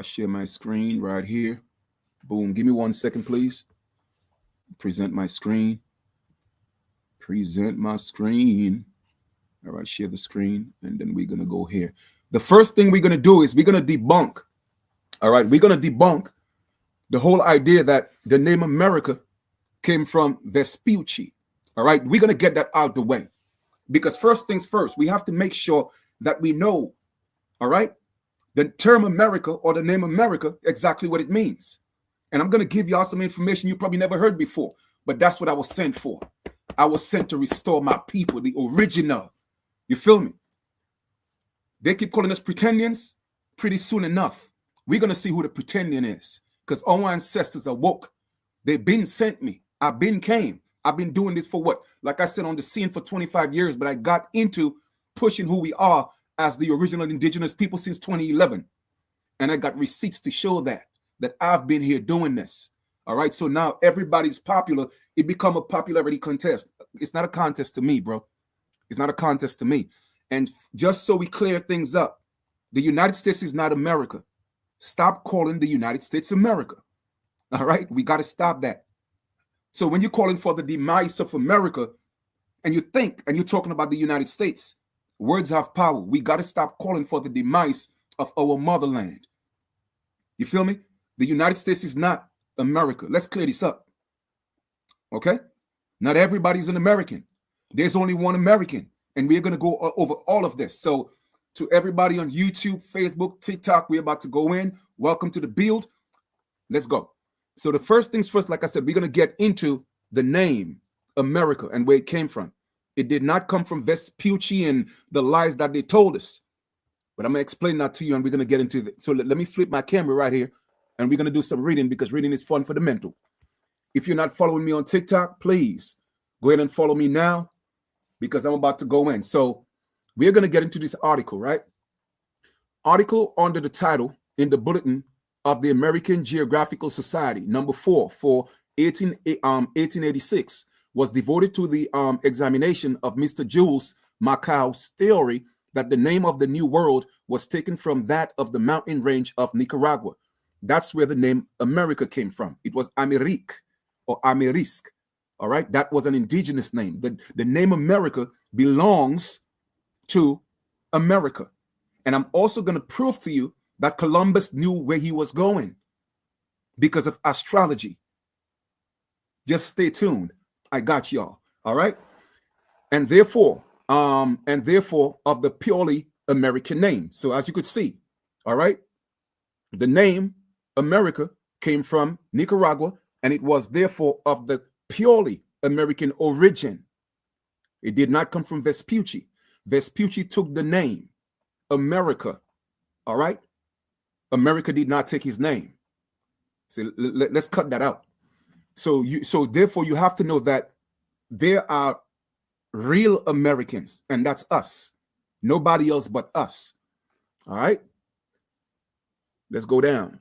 Share my screen right here. Boom. Give me 1 second, please. Present my screen. Present my screen. All right, share the screen, and then we're going to go here. The first thing we're going to do is we're going to debunk. All right, we're going to debunk the whole idea that the name America came from Vespucci. All right, we're going to get that out the way. Because first things first, we have to make sure that we know, all right, the term America or the name America, exactly what it means. And I'm going to give y'all some information you probably never heard before, but that's what I was sent for. I was sent to restore my people, the original. You feel me? They keep calling us pretendians. Pretty soon enough, we're going to see who the pretendian is, because all my ancestors are woke. They've been sent me. I've been came. I've been doing this for what? Like I said, on the scene for 25 years, but I got into pushing who we are as the original indigenous people since 2011. And I got receipts to show that I've been here doing this. All right. So now everybody's popular. It become a popularity contest. It's not a contest to me, bro. It's not a contest to me. And just so we clear things up, the United States is not America. Stop calling the United States America. All right. We got to stop that. So when you're calling for the demise of America and you think, and you're talking about the United States, words have power. We got to stop calling for the demise of our motherland. You feel me? The United States is not America. Let's clear this up. Okay? Not everybody's an American. There's only one American. And we're going to go over all of this. So to everybody on YouTube, Facebook, TikTok, we're about to go in. Welcome to the build. Let's go. So the first things first, like I said, we're going to get into the name America and where it came from. It did not come from Vespucci and the lies that they told us. But I'm going to explain that to you, and we're going to get into it. So let me flip my camera right here, and we're going to do some reading, because reading is fun for the mental. If you're not following me on TikTok, please go ahead and follow me now, because I'm about to go in. So we're going to get into this article, right? Article under the title in the bulletin of the American Geographical Society, number 4 for 1886, was devoted to the examination of Mr. Jules Macau's theory that the name of the New World was taken from that of the mountain range of Nicaragua. That's where the name America came from. It was Amerique or Amerisk. All right, that was an indigenous name. The name America belongs to America. And I'm also going to prove to you that Columbus knew where he was going because of astrology. Just stay tuned. I got y'all. All right. And therefore of the purely American name. So as you could see, all right, the name America came from Nicaragua, and it was therefore of the purely American origin. It did not come from Vespucci. Vespucci took the name America. All right. America did not take his name. So let's cut that out. So therefore you have to know that there are real Americans, and that's us. Nobody else but us. All right. Let's go down.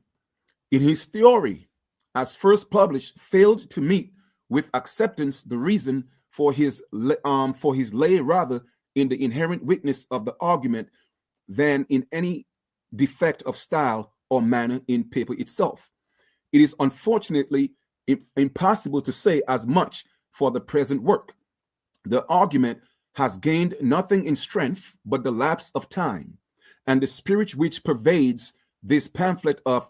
In his theory, as first published, failed to meet with acceptance the reason for his lay rather in the inherent weakness of the argument than in any defect of style or manner in paper itself. It is unfortunately impossible to say as much for the present work. The argument has gained nothing in strength but the lapse of time, and the spirit which pervades this pamphlet of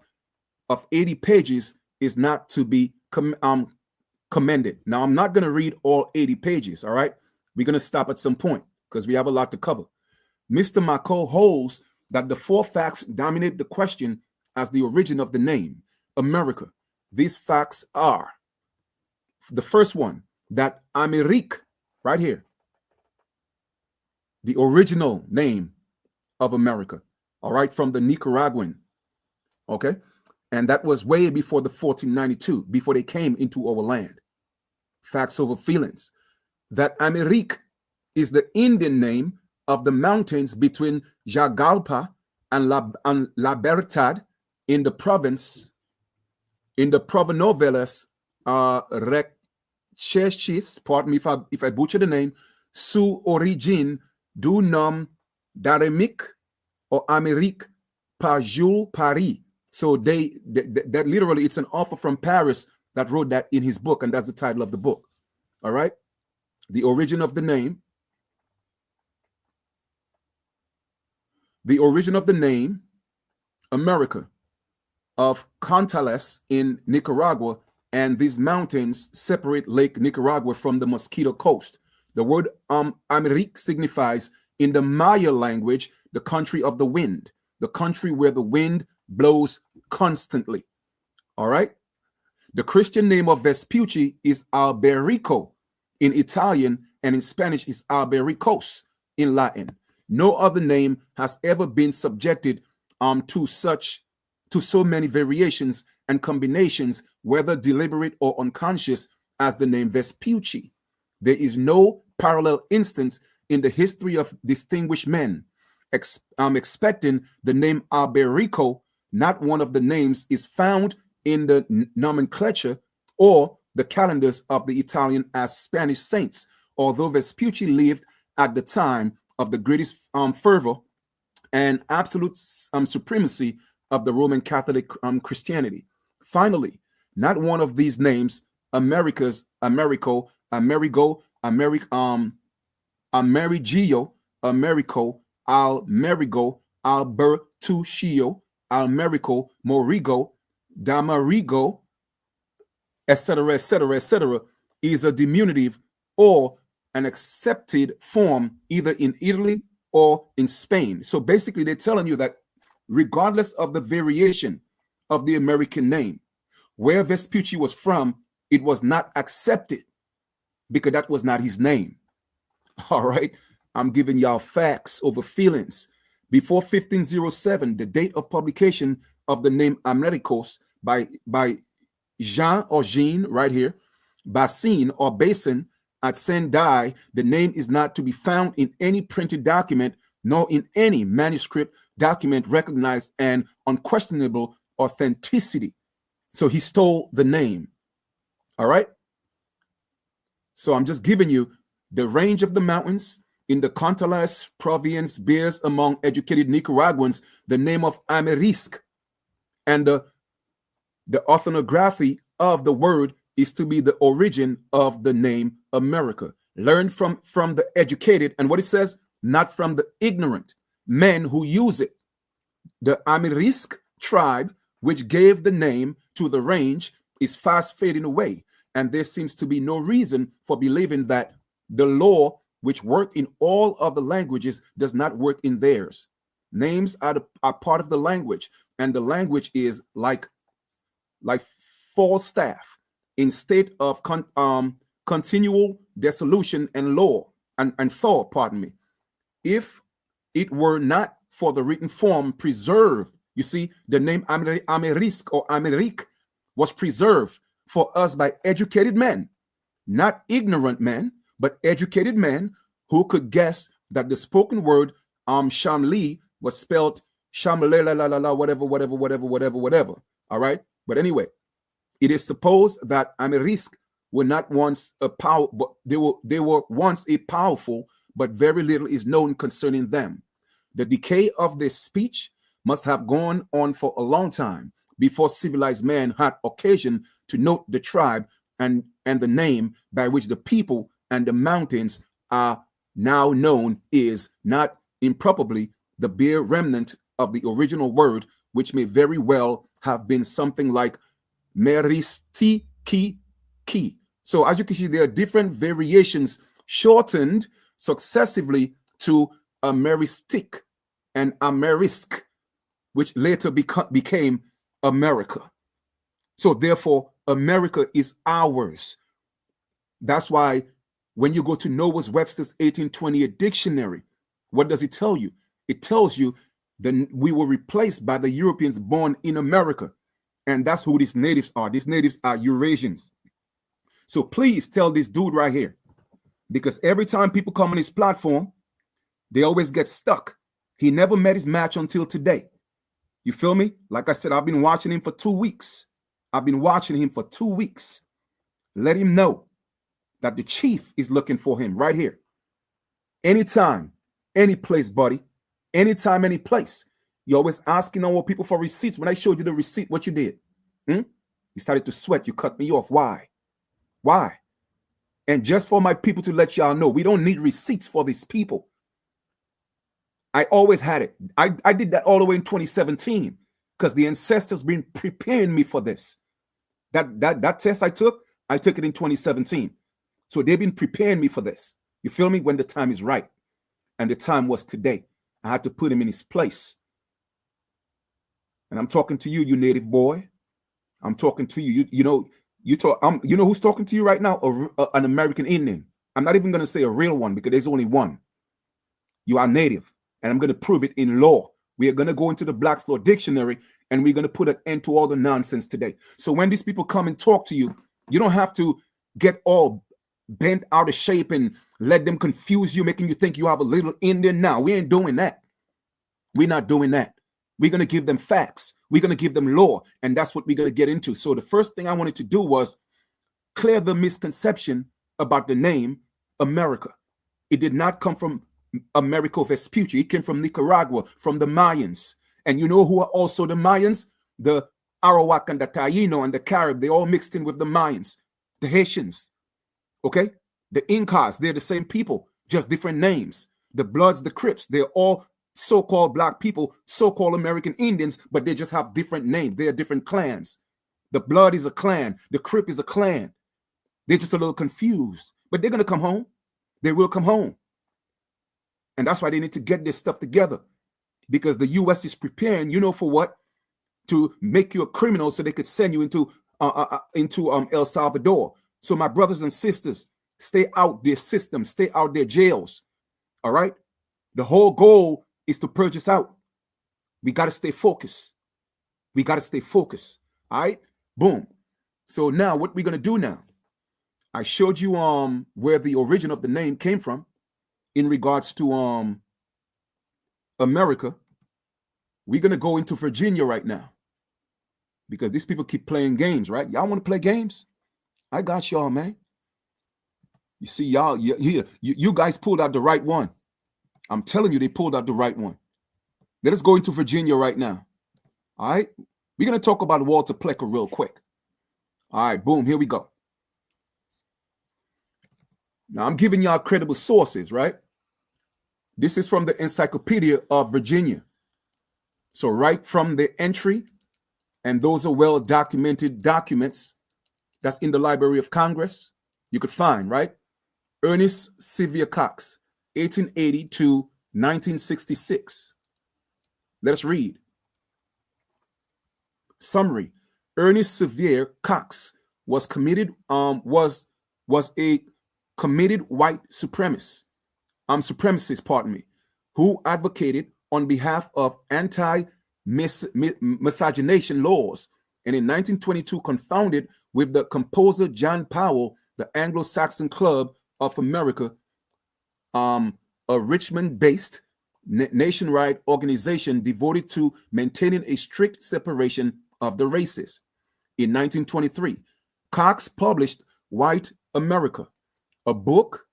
80 pages is not to be commended. Now, I'm not going to read all 80 pages, all right? We're going to stop at some point because we have a lot to cover. Mr. Macau holds that the 4 facts dominate the question as the origin of the name, America. These facts are, the first one, that Amerique, right here, the original name of America, all right, from the Nicaraguan, okay? And that was way before the 1492, before they came into our land. Facts over feelings. That Amerique is the Indian name of the mountains between Jagalpa and La Bertad in the province, in the Provençales Recherches, pardon me if I butcher the name, sous origine du nom d'Aramique or Amérique par Jules Paris, So that literally, it's an author from Paris that wrote that in his book, and that's the title of the book. All right. The origin of the name. The origin of the name, America, of Constellations in Nicaragua, and these mountains separate Lake Nicaragua from the Mosquito Coast. The word Amérique signifies, in the Maya language, the country of the wind, the country where the wind blows constantly. All right. The Christian name of Vespucci is Alberico in Italian, and in Spanish is Albericos in Latin. No other name has ever been subjected to so many variations and combinations, whether deliberate or unconscious, as the name Vespucci. There is no parallel instance in the history of distinguished men. Expecting the name Alberico, not one of the names is found in the nomenclature or the calendars of the Italian as Spanish saints, although Vespucci lived at the time of the greatest fervor and absolute supremacy of the Roman Catholic Christianity. Finally, not one of these names, Americas, Americo, Amerigo, Amerigio, Americo, Almerigo, Albertuccio, Almerico, Morigo, Damarigo, etc., etc., etc., is a diminutive or an accepted form either in Italy or in Spain. So basically, they're telling you that regardless of the variation of the American name, where Vespucci was from, it was not accepted because that was not his name. All right. I'm giving y'all facts over feelings. Before 1507, the date of publication of the name Americos by Jean or Jean, right here, Bassin or Basin at Sendai, the name is not to be found in any printed document, nor in any manuscript document recognized and unquestionable authenticity. So he stole the name. All right. So I'm just giving you the range of the mountains in the Constellations province bears among educated Nicaraguans the name of Amerisk, and the orthography of the word is to be the origin of the name America. Learn from the educated, and what it says, not from the ignorant men who use it. The Amerisk tribe, which gave the name to the range, is fast fading away, and there seems to be no reason for believing that the law which worked in all other languages does not work in theirs. Names are part of the language, and the language is like Falstaff in state of continual dissolution and law and thaw, pardon me. If it were not for the written form preserved, you see, the name Amerisk or Amerique was preserved for us by educated men, not ignorant men, but educated men who could guess that the spoken word Shamli was spelled Shamle, whatever. All right. But anyway, it is supposed that Amerisk were not once a power, but they were once a powerful, but very little is known concerning them. The decay of their speech must have gone on for a long time before civilized man had occasion to note the tribe and the name by which the people and the mountains are now known is not improbably the bare remnant of the original word, which may very well have been something like Meristiki. So as you can see, there are different variations shortened successively to Ameristic and Amerisk, which later became America. So therefore, America is ours. That's why when you go to Noah Webster's 1828 dictionary, what does it tell you? It tells you that we were replaced by the Europeans born in America. And that's who these natives are. These natives are Eurasians. So please tell this dude right here, because every time people come on his platform, they always get stuck. He never met his match until today. You feel me? Like I said, I've been watching him for 2 weeks. Let him know that the chief is looking for him right here. Anytime, any place, buddy. Anytime, any place. You're always asking our people for receipts. When I showed you the receipt, what you did? You started to sweat. You cut me off. Why? Why? And just for my people to let y'all know, we don't need receipts for these people. I always had it. I did that all the way in 2017 because the ancestors been preparing me for this. That test I took it in 2017. So they've been preparing me for this. You feel me? When the time is right. And the time was today. I had to put him in his place. And I'm talking to you, you native boy. I'm talking to you. You know who's talking to you right now? An American Indian. I'm not even going to say a real one because there's only one. You are native. And I'm going to prove it in law. We are going to go into the Black's Law Dictionary and we're going to put an end to all the nonsense today. So when these people come and talk to you, you don't have to get all bent out of shape and let them confuse you, making you think you have a little Indian. Now, we ain't doing that. We're not doing that. We're going to give them facts. We're going to give them law. And that's what we're going to get into. So the first thing I wanted to do was clear the misconception about the name America. It did not come from Americo Vespucci. It came from Nicaragua, from the Mayans. And you know who are also the Mayans? The Arawak and the Taino and the Carib. They all mixed in with the Mayans. The Haitians. Okay? The Incas, they're the same people, just different names. The Bloods, the Crips, they're all so-called black people, so-called American Indians, but they just have different names. They are different clans. The Blood is a clan. The Crip is a clan. They're just a little confused. But they're going to come home. They will come home. And that's why they need to get this stuff together. Because the U.S. is preparing, you know for what? To make you a criminal so they could send you into El Salvador. So my brothers and sisters, stay out their systems, stay out their jails. All right? The whole goal is to purge us out. We got to stay focused. We got to stay focused. All right? Boom. So now what we're going to do now, I showed you where the origin of the name came from in regards to America. We're going to go into Virginia right now because these people keep playing games, right? Y'all want to play games? I got y'all, man. You see, y'all, you guys pulled out the right one. I'm telling you, they pulled out the right one. Let us go into Virginia right now. All right? We're going to talk about Walter Plecker real quick. All right, boom, here we go. Now, I'm giving y'all credible sources, right? This is from the Encyclopedia of Virginia. So right from the entry, and those are well-documented documents that's in the Library of Congress, you could find, right? Ernest Sevier Cox, 1880 to 1966. Let us read. Summary. Ernest Sevier Cox was a committed white supremacist, who advocated on behalf of anti-miscegenation laws, and in 1922 confounded with the composer John Powell, the Anglo-Saxon Club of America, a Richmond-based nationwide organization devoted to maintaining a strict separation of the races. In 1923, Cox published White America, a book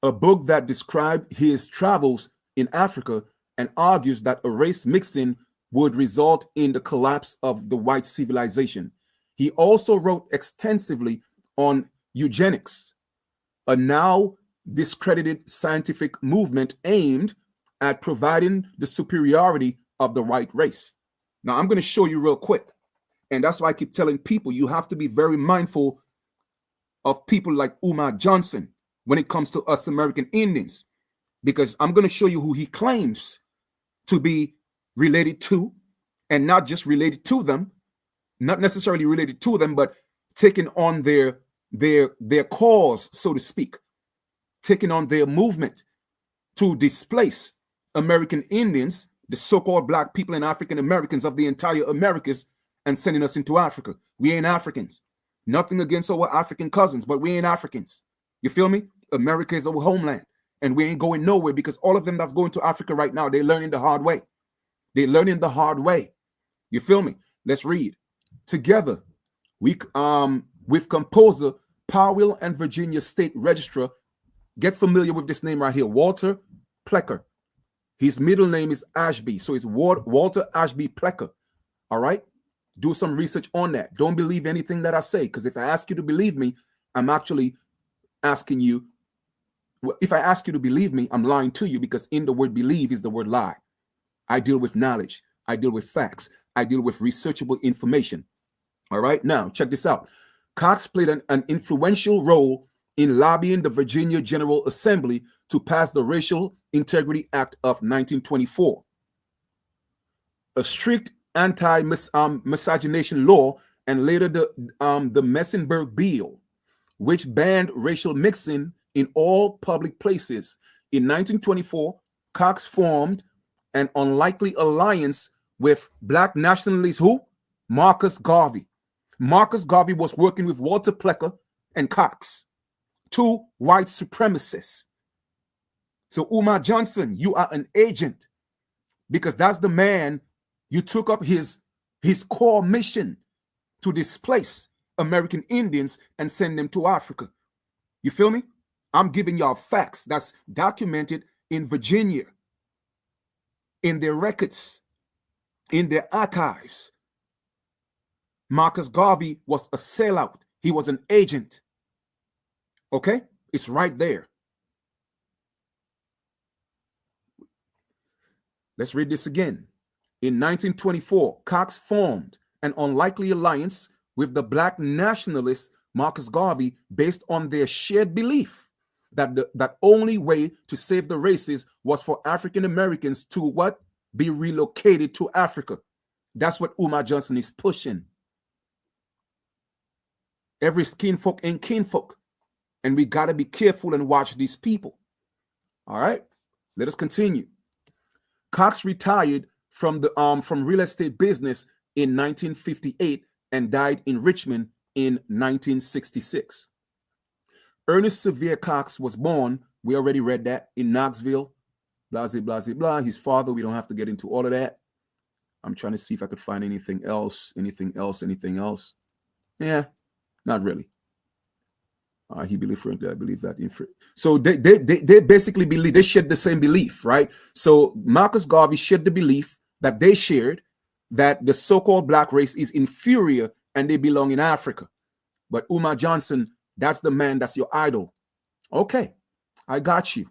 that described his travels in Africa and argues that a race mixing would result in the collapse of the white civilization. He also wrote extensively on eugenics, a now discredited scientific movement aimed at providing the superiority of the white race. Now, I'm going to show you real quick. And that's why I keep telling people you have to be very mindful of people like Umar Johnson when it comes to us American Indians, because I'm going to show you who he claims to be related to, and not just related to them, not necessarily related to them, but taking on their cause, so to speak, taking on their movement to displace American Indians, the so-called black people and African Americans of the entire Americas, and sending us into Africa. We ain't Africans. Nothing against our African cousins, but we ain't Africans. You feel me? America is our homeland, and we ain't going nowhere, because all of them that's going to Africa right now, they're learning the hard way. They're learning the hard way. You feel me? Let's read. Together, with composer Powell and Virginia State Registrar, get familiar with this name right here, Walter Plecker. His middle name is Ashby. So it's Walter Ashby Plecker. All right? Do some research on that. Don't believe anything that I say, because if I ask you to believe me, I'm actually asking you. If I ask you to believe me, I'm lying to you, because in the word believe is the word lie. I deal with knowledge. I deal with facts. I deal with researchable information. All right? Now, check this out. Cox played an influential role in lobbying the Virginia General Assembly to pass the Racial Integrity Act of 1924, a strict anti-miscegenation law, and later the Messenberg Bill, which banned racial mixing in all public places. In 1924, Cox formed an unlikely alliance with Black nationalist who? Marcus Garvey. Marcus Garvey was working with Walter Plecker and Cox, two white supremacists. So Umar Johnson, you are an agent, because that's the man you took up his core mission to displace American Indians and send them to Africa. You feel me? I'm giving y'all facts that's documented in Virginia, in their records, in their archives. Marcus Garvey was a sellout. He was an agent. Okay? It's right there. Let's read this again. In 1924, Cox formed an unlikely alliance with the Black nationalist Marcus Garvey based on their shared belief that only way to save the races was for African Americans to what? Be relocated to Africa. That's what Umar Johnson is pushing. Every skinfolk ain't kinfolk. And we got to be careful and watch these people. All right, let us continue. Cox retired from real estate business in 1958 and died in Richmond in 1966. Ernest Sevier Cox was born, we already read that, in Knoxville, blah, blah, blah, blah. His father, we don't have to get into all of that. I'm trying to see if I could find anything else. Yeah, not really. He believed that. I believe that. So they basically believe, they shared the same belief, right? So Marcus Garvey shared the belief that they shared, that the so-called Black race is inferior and they belong in Africa. But Umar Johnson, that's the man, that's your idol. Okay, I got you.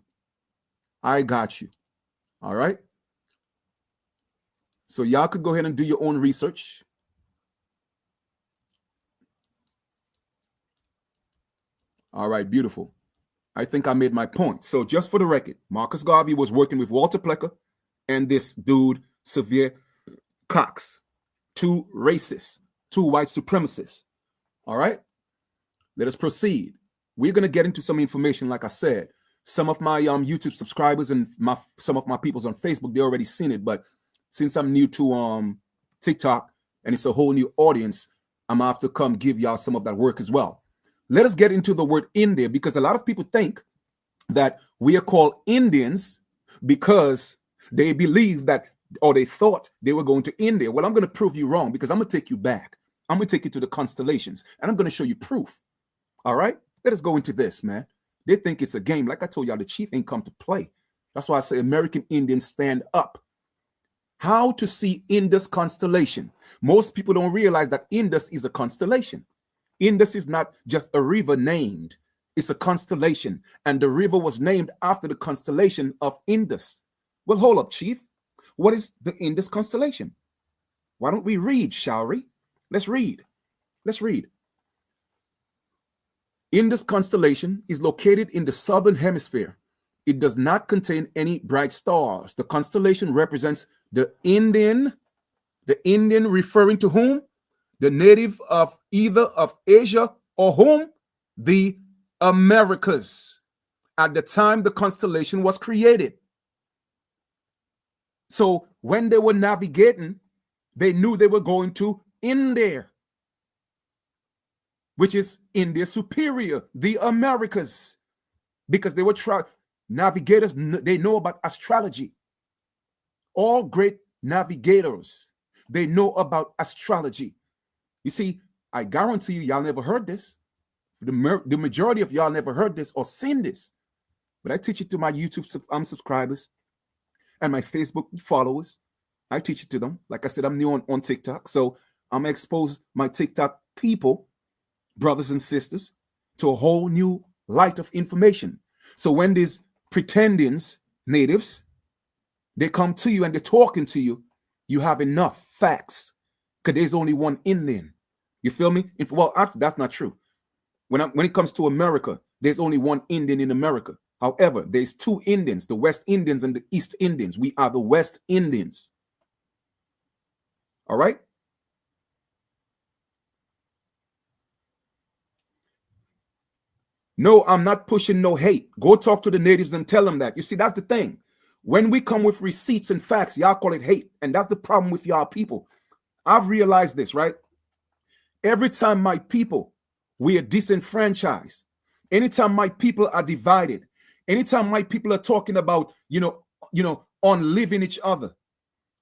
All right. So y'all could go ahead and do your own research. All right, beautiful. I think I made my point. So just for the record, Marcus Garvey was working with Walter Plecker and this dude, Sevier Cox, two racists, two white supremacists. All right, let us proceed. We're going to get into some information. Like I said, some of my YouTube subscribers and some of my peoples on Facebook, they already seen it. But since I'm new to TikTok and it's a whole new audience, I'm going to have to come give y'all some of that work as well. Let us get into the word India, because a lot of people think that we are called Indians because they believe that, or they thought they were going to India. Well, I'm going to prove you wrong, because I'm going to take you back. I'm going to take you to the Constellations, and I'm going to show you proof. All right? Let us go into this, man. They think it's a game. Like I told y'all, the chief ain't come to play. That's why I say American Indians stand up. How to see Indus constellation. Most people don't realize that Indus is a constellation. Indus is not just a river named. It's a constellation. And the river was named after the constellation of Indus. Well, hold up, Chief. What is the Indus constellation? Why don't we read, shall we? Let's read. Indus constellation is located in the southern hemisphere. It does not contain any bright stars. The constellation represents the Indian referring to whom? The native of either of Asia or whom? The Americas. At the time the constellation was created. So when they were navigating, they knew they were going to India, which is India Superior, the Americas, because they were navigators. They know about astrology. All great navigators, they know about astrology. You see, I guarantee you, y'all never heard this. The majority of y'all never heard this or seen this. But I teach it to my YouTube subscribers. and my Facebook followers. I teach it to them. Like I said, I'm new on TikTok. So I'm going to expose my TikTok people, brothers and sisters, to a whole new light of information. So when these pretendings, natives, they come to you and they're talking to you, you have enough facts. Because there's only one Indian. You feel me? Well, actually, that's not true. When it comes to America, there's only one Indian in America. However, there's two Indians, the West Indians and the East Indians. We are the West Indians. All right? No, I'm not pushing no hate. Go talk to the natives and tell them that. You see, that's the thing. When we come with receipts and facts, y'all call it hate. And that's the problem with y'all people. I've realized this, right? Every time my people, we are disenfranchised. Anytime my people are divided, anytime my people are talking about, unliving each other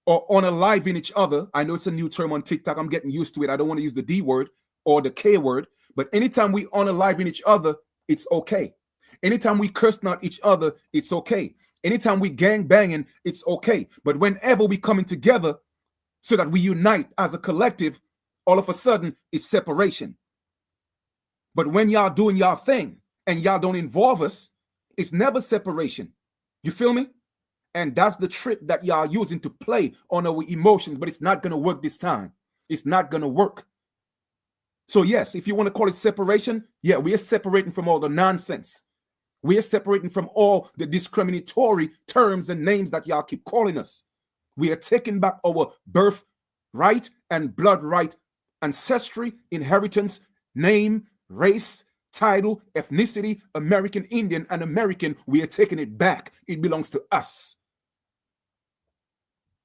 or unaliving each other. I know it's a new term on TikTok. I'm getting used to it. I don't want to use the D word or the K word, but anytime we unaliving each other, it's okay. Anytime we curse not each other, it's okay. Anytime we gang banging, it's okay. But whenever we coming together so that we unite as a collective, all of a sudden it's separation. But when y'all doing y'all thing and y'all don't involve us, it's never separation. You feel me? And that's the trick that y'all using to play on our emotions, but it's not going to work this time. It's not going to work. So yes, if you want to call it separation, yeah, we are separating from all the nonsense. We are separating from all the discriminatory terms and names that y'all keep calling us. We are taking back our birth right and blood right, ancestry, inheritance, name, race, title, ethnicity, American Indian, and American. We are taking it back. It belongs to us.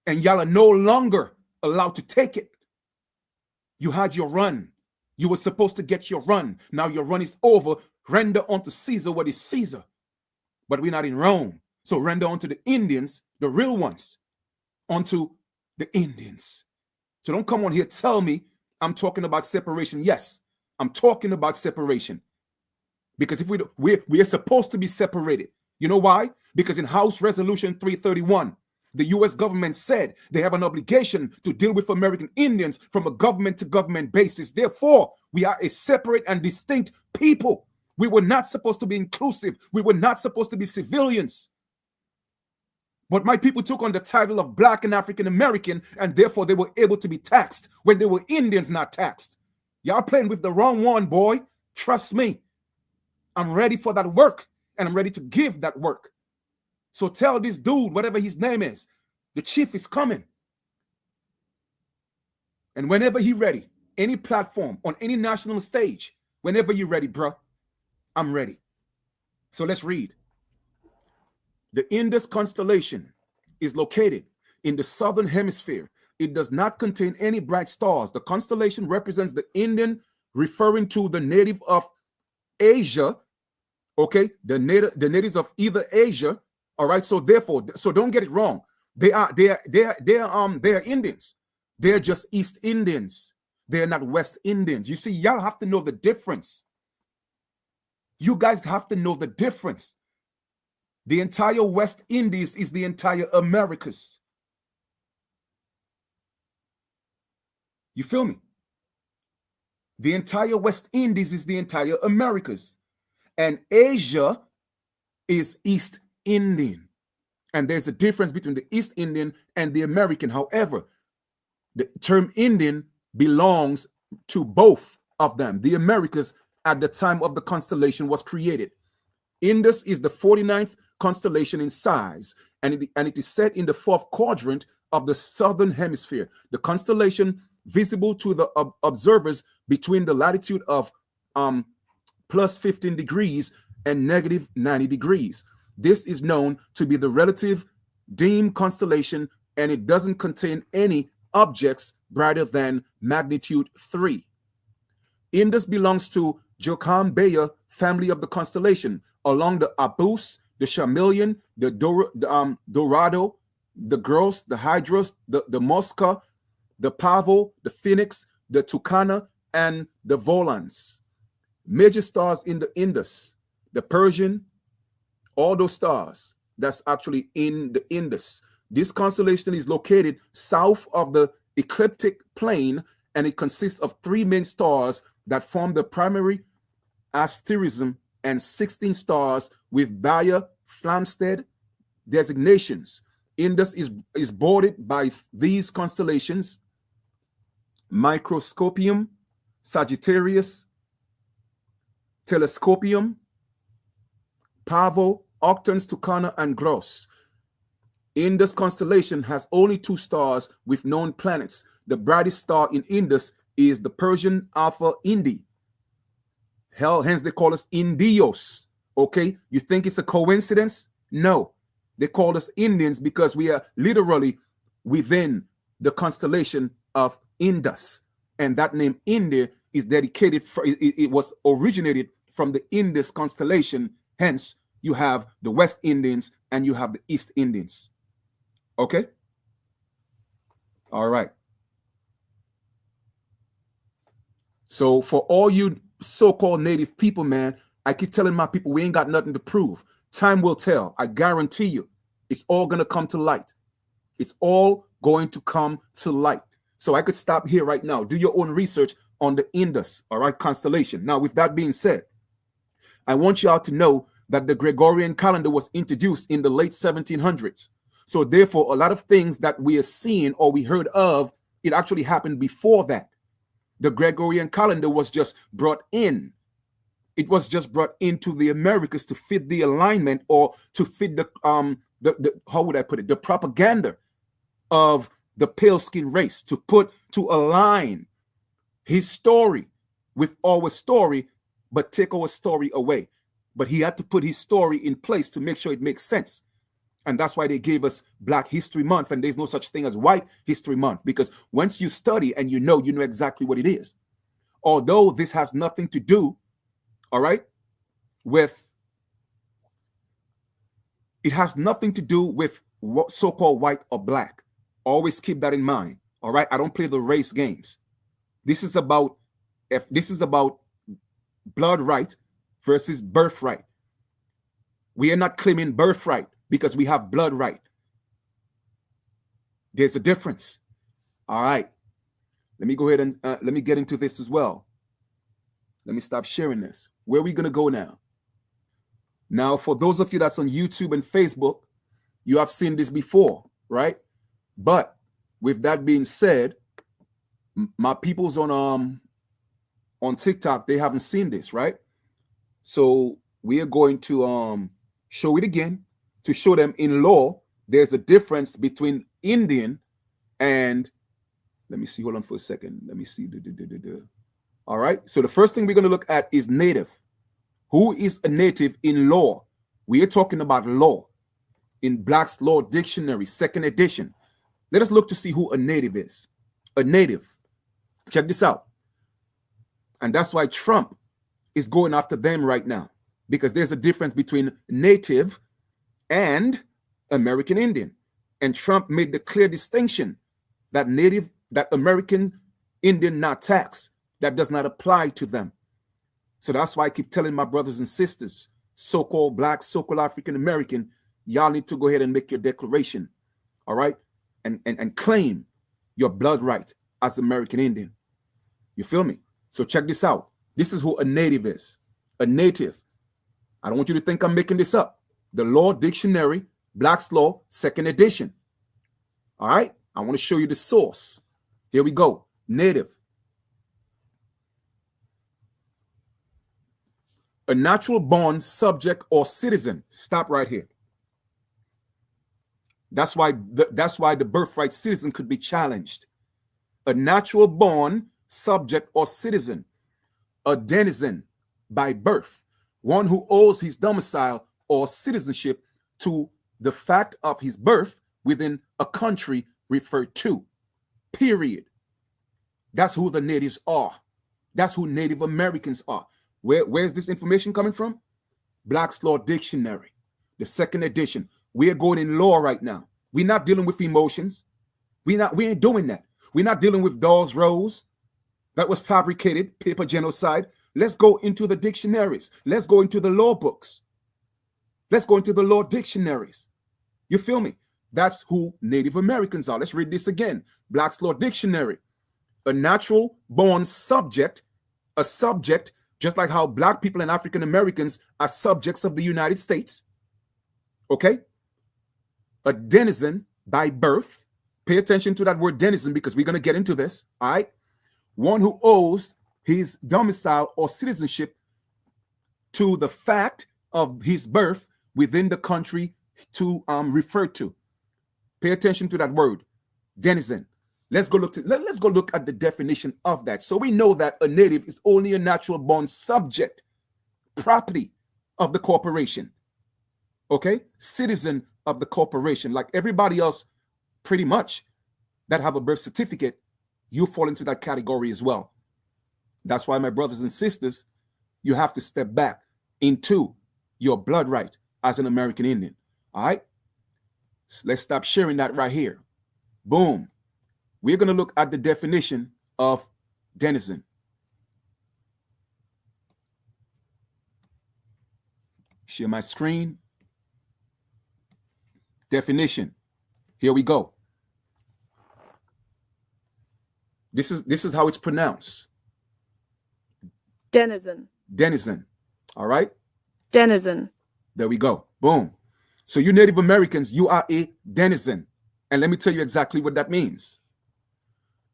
And y'all are no longer allowed to take it. You had your run. You were supposed to get your run. Now your run is over. Render unto Caesar what is Caesar. But we're not in Rome. So render unto the Indians, the real ones, unto the Indians. So don't come on here tell me I'm talking about separation. Yes, I'm talking about separation. Because if we are supposed to be separated. You know why? Because in House Resolution 331, the U.S. government said they have an obligation to deal with American Indians from a government-to-government basis. Therefore, we are a separate and distinct people. We were not supposed to be inclusive. We were not supposed to be civilians. But my people took on the title of Black and African American, and therefore they were able to be taxed when they were Indians not taxed. Y'all playing with the wrong one, boy. Trust me. I'm ready for that work, and I'm ready to give that work. So tell this dude, whatever his name is, the chief is coming. And whenever he's ready, any platform, on any national stage, whenever you're ready, bro, I'm ready. So let's read. The Indus constellation is located in the southern hemisphere. It does not contain any bright stars. The constellation represents the Indian, referring to the native of Asia. Okay, the natives of either Asia. All right, so therefore, so don't get it wrong. They are Indians. They're just East Indians. They're not West Indians. You see, y'all have to know the difference. You guys have to know the difference. The entire West Indies is the entire Americas. You feel me? The entire West Indies is the entire Americas. And Asia is East Indian. And there's a difference between the East Indian and the American. However, the term Indian belongs to both of them. The Americas at the time of the constellation was created. Indus is the 49th constellation in size, and it is set in the fourth quadrant of the southern hemisphere. The constellation visible to the observers between the latitude of plus 15 degrees and negative 90 degrees. This is known to be the relative dim constellation, and it doesn't contain any objects brighter than magnitude 3. Indus belongs to Joachim-Bayer family of the constellation, along the Abus, the Charmeleon, the Dorado, the Gross, the Hydros, the Mosca, the Pavo, the Phoenix, the Tucana, and the Volans. Major stars in the Indus, the Persian, all those stars that's actually in the Indus. This constellation is located south of the ecliptic plane, and it consists of 3 main stars that form the primary asterism and 16 stars with Bayer Flamsteed designations. Indus is bordered by these constellations: Microscopium, Sagittarius, Telescopium, Pavo, Octans, Tucana, and Gros. Indus constellation has only 2 stars with known planets. The brightest star in Indus is the Persian Alpha Indi. Hence they call us Indios. Okay, you think it's a coincidence? No, they call us Indians because we are literally within the constellation of Indus, and that name India is dedicated for it was originated from the Indus constellation. Hence, you have the West Indians and you have the East Indians. Okay. All right. So for all you so-called native people, man, I keep telling my people we ain't got nothing to prove. Time will tell. I guarantee you, it's all going to come to light. It's all going to come to light. So I could stop here right now. Do your own research on the Indus, all right, constellation. Now, with that being said, I want you all to know that the Gregorian calendar was introduced in the late 1700s. So therefore, a lot of things that we are seeing or we heard of, it actually happened before that. The Gregorian calendar was just brought in. It was just brought into the Americas to fit the alignment or to fit the how would I put it? The propaganda of the pale skin race, to align his story with our story, but take our story away. But he had to put his story in place to make sure it makes sense. And that's why they gave us Black History Month, and there's no such thing as White History Month, because once you study and you know exactly what it is. Although this has nothing to do, all right, it has nothing to do with what so-called white or black. Always keep that in mind. All right. I don't play the race games. This is about blood right versus birthright. We are not claiming birthright because we have blood right. There's a difference. All right. Let me go ahead and let me get into this as well. Let me stop sharing this. Where are we going to go now? Now, for those of you that's on YouTube and Facebook, you have seen this before, right? But with that being said, my people's on TikTok, they haven't seen this, right? So we are going to show it again to show them in law there's a difference between Indian and, let me see, hold on for a second. Let me see. All right. So the first thing we're going to look at is native. Who is a native in law? We are talking about law in Black's Law Dictionary, 2nd edition. Let us look to see who a native is. A native. Check this out. And that's why Trump is going after them right now, because there's a difference between native and American Indian. And Trump made the clear distinction that native, that American Indian not tax, that does not apply to them. So that's why I keep telling my brothers and sisters, so-called Black, so-called African American, y'all need to go ahead and make your declaration, all right? And claim your blood right as American Indian. You feel me? So check this out. This is who a native is. A native. I don't want you to think I'm making this up. The Law Dictionary, Black's Law, 2nd edition. All right? I want to show you the source. Here we go. Native. A natural born subject or citizen. Stop right here. That's why the birthright citizen could be challenged. A natural born subject or citizen, a denizen by birth, one who owes his domicile or citizenship to the fact of his birth within a country referred to. Period. That's who the natives are. That's who Native Americans are. Where's this information coming from? Black's Law Dictionary, the 2nd edition. We are going in law right now. We're not dealing with emotions. We ain't doing that. We're not dealing with Dawes Rose. That was fabricated, paper genocide. Let's go into the dictionaries. Let's go into the law books. Let's go into the law dictionaries. You feel me? That's who Native Americans are. Let's read this again. Black's Law Dictionary. A natural born subject, a subject, just like how black people and African Americans are subjects of the United States. Okay? A denizen by birth. Pay attention to that word denizen because we're going to get into this. All right? One who owes his domicile or citizenship to the fact of his birth within the country to refer to. Pay attention to that word, denizen. Let's go look at the definition of that. So we know that a native is only a natural born subject, property of the corporation. Okay? Citizen of the corporation, like everybody else, pretty much, that have a birth certificate, you fall into that category as well. That's why, my brothers and sisters, you have to step back into your blood right as an American Indian. All right? So let's stop sharing that right here. Boom. We're going to look at the definition of denizen. Share my screen. Definition. Here we go. This is how it's pronounced. Denizen. Denizen. All right? Denizen. There we go. Boom. So you Native Americans, you are a denizen. And let me tell you exactly what that means.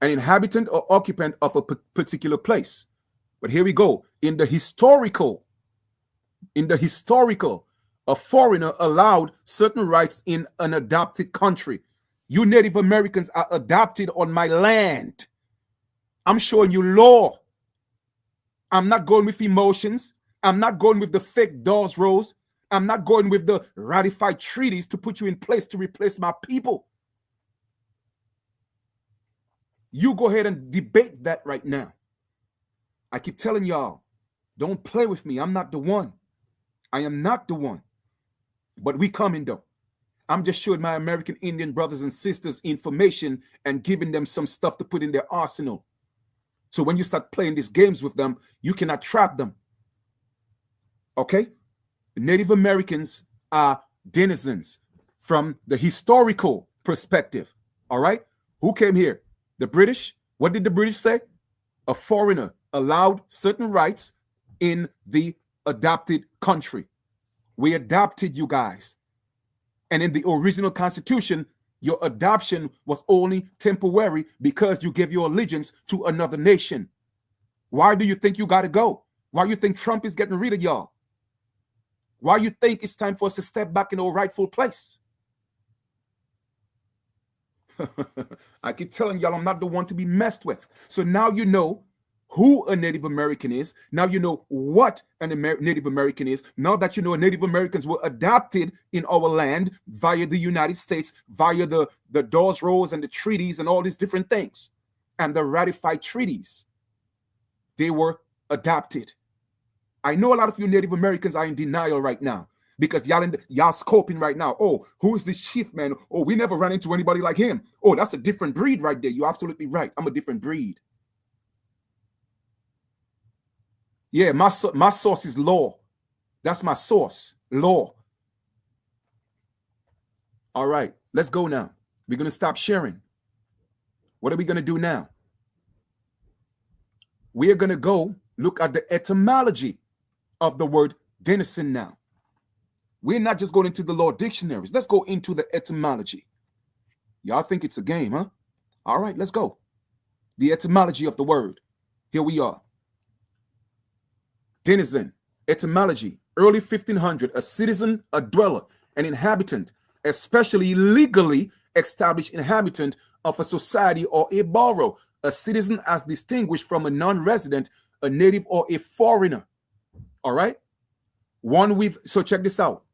An inhabitant or occupant of a particular place. But here we go. In the historical, a foreigner allowed certain rights in an adopted country. You Native Americans are adopted on my land. I'm showing you law. I'm not going with emotions. I'm not going with the fake Dawes Rose. I'm not going with the ratified treaties to put you in place to replace my people. You go ahead and debate that right now. I keep telling y'all, don't play with me. I'm not the one. I am not the one. But we coming though. I'm just showing my American Indian brothers and sisters information and giving them some stuff to put in their arsenal. So when you start playing these games with them, you cannot trap them. Okay? Native Americans are denizens from the historical perspective. All right? Who came here? The British. What did the British say? A foreigner allowed certain rights in the adopted country. We adopted you guys. And in the original Constitution, your adoption was only temporary because you gave your allegiance to another nation. Why do you think you got to go? Why do you think Trump is getting rid of y'all? Why do you think it's time for us to step back in our rightful place? I keep telling y'all I'm not the one to be messed with. So now you know who a Native American is. Now you know what a Native American is. Now that you know Native Americans were adopted in our land via the United States, via the Dawes Rose and the treaties and all these different things. And the ratified treaties. They were adopted. I know a lot of you Native Americans are in denial right now. Because y'all scoping right now. Oh, who is this chief man? Oh, we never ran into anybody like him. Oh, that's a different breed right there. You're absolutely right. I'm a different breed. Yeah, my source is law. That's my source, law. All right, let's go now. We're going to stop sharing. What are we going to do now? We are going to go look at the etymology of the word denizen now. We're not just going into the law dictionaries. Let's go into the etymology. Y'all think it's a game, huh? All right, let's go. The etymology of the word. Here we are. Denizen, etymology, early 1500, a citizen, a dweller, an inhabitant, especially legally established inhabitant of a society or a borough, a citizen as distinguished from a non-resident, a native or a foreigner. All right? So check this out.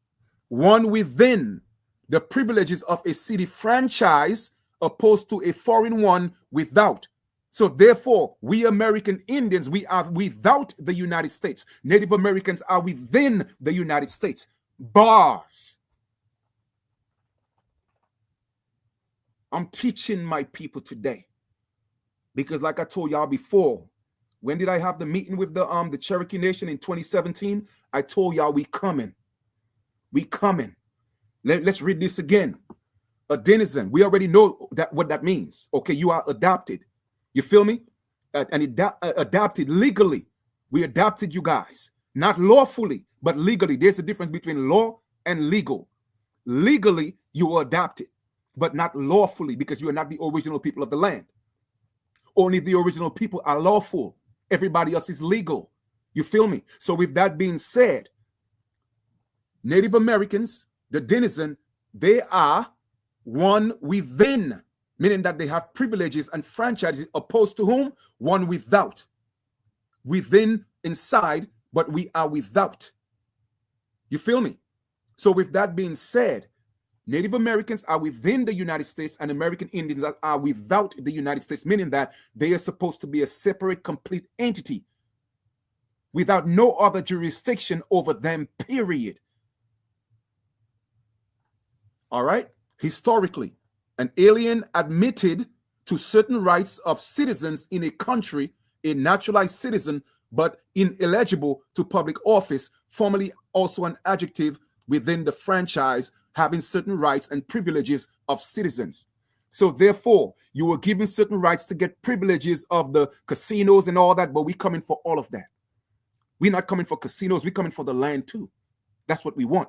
One within the privileges of a city franchise opposed to a foreign one without. So therefore, we American Indians, we are without the United States. Native Americans are within the United States. Bars. I'm teaching my people today. Because like I told y'all before, when did I have the meeting with the Cherokee Nation in 2017? I told y'all we coming. We coming. Let's read this again. a denizen. We already know that what that means. Okay, you are adopted. You feel me? And adopted legally. We adopted you guys, not lawfully, but legally. There's a difference between law and legal. Legally, you were adopted, but not lawfully, because you are not the original people of the land. Only the original people are lawful. Everybody else is legal. You feel me? So with that being said, Native Americans, the denizen, they are one within, meaning that they have privileges and franchises, opposed to whom? One without. Within, inside, but we are without. You feel me? So with that being said, Native Americans are within the United States and American Indians are without the United States, meaning that they are supposed to be a separate, complete entity without no other jurisdiction over them, period. All right? Historically, an alien admitted to certain rights of citizens in a country, a naturalized citizen, but ineligible to public office, formerly also an adjective within the franchise, having certain rights and privileges of citizens. So therefore, you were given certain rights to get privileges of the casinos and all that, but we coming for all of that. We're not coming for casinos, we're coming for the land too. That's what we want.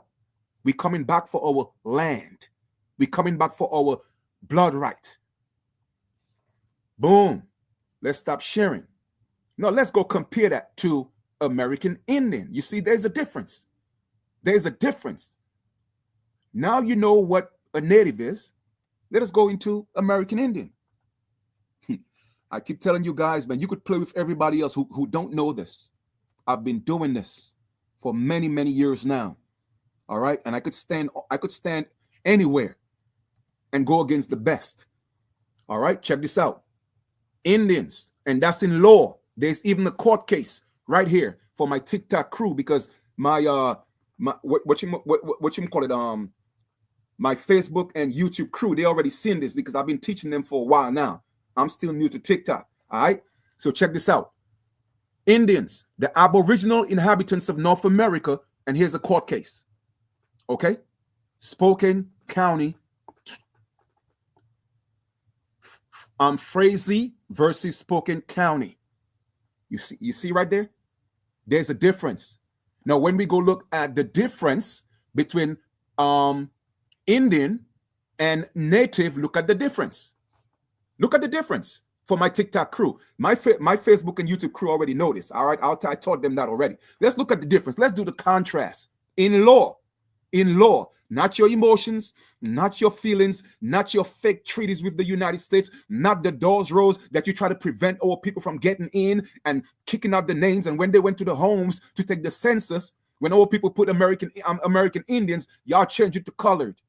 We're coming back for our land. We're coming back for our blood right. Boom. Let's stop sharing. Now let's go compare that to American Indian. You see, there's a difference. There's a difference. Now you know what a native is. Let us go into American Indian. I keep telling you guys, man, you could play with everybody else who don't know this. I've been doing this for many, many years now. All right. And I could stand anywhere and go against the best. All right. Check this out. Indians, and that's in law. There's even a court case right here for my TikTok crew, because my what you call it, my Facebook and YouTube crew, they already seen this because I've been teaching them for a while now. I'm still new to TikTok. All right. So check this out. Indians, the Aboriginal inhabitants of North America, and here's a court case. Okay. Spokane County, Frazee versus Spokane County. You see right there? There's a difference. Now, when we go look at the difference between Indian and Native, look at the difference. Look at the difference for my TikTok crew. My Facebook and YouTube crew already know this. All right, I taught them that already. Let's look at the difference. Let's do the contrast. In law, not your emotions, not your feelings, not your fake treaties with the United States, not the doors rows that you try to prevent our people from getting in and kicking out the names. And when they went to the homes to take the census, when our people put American Indians, y'all change it to colored.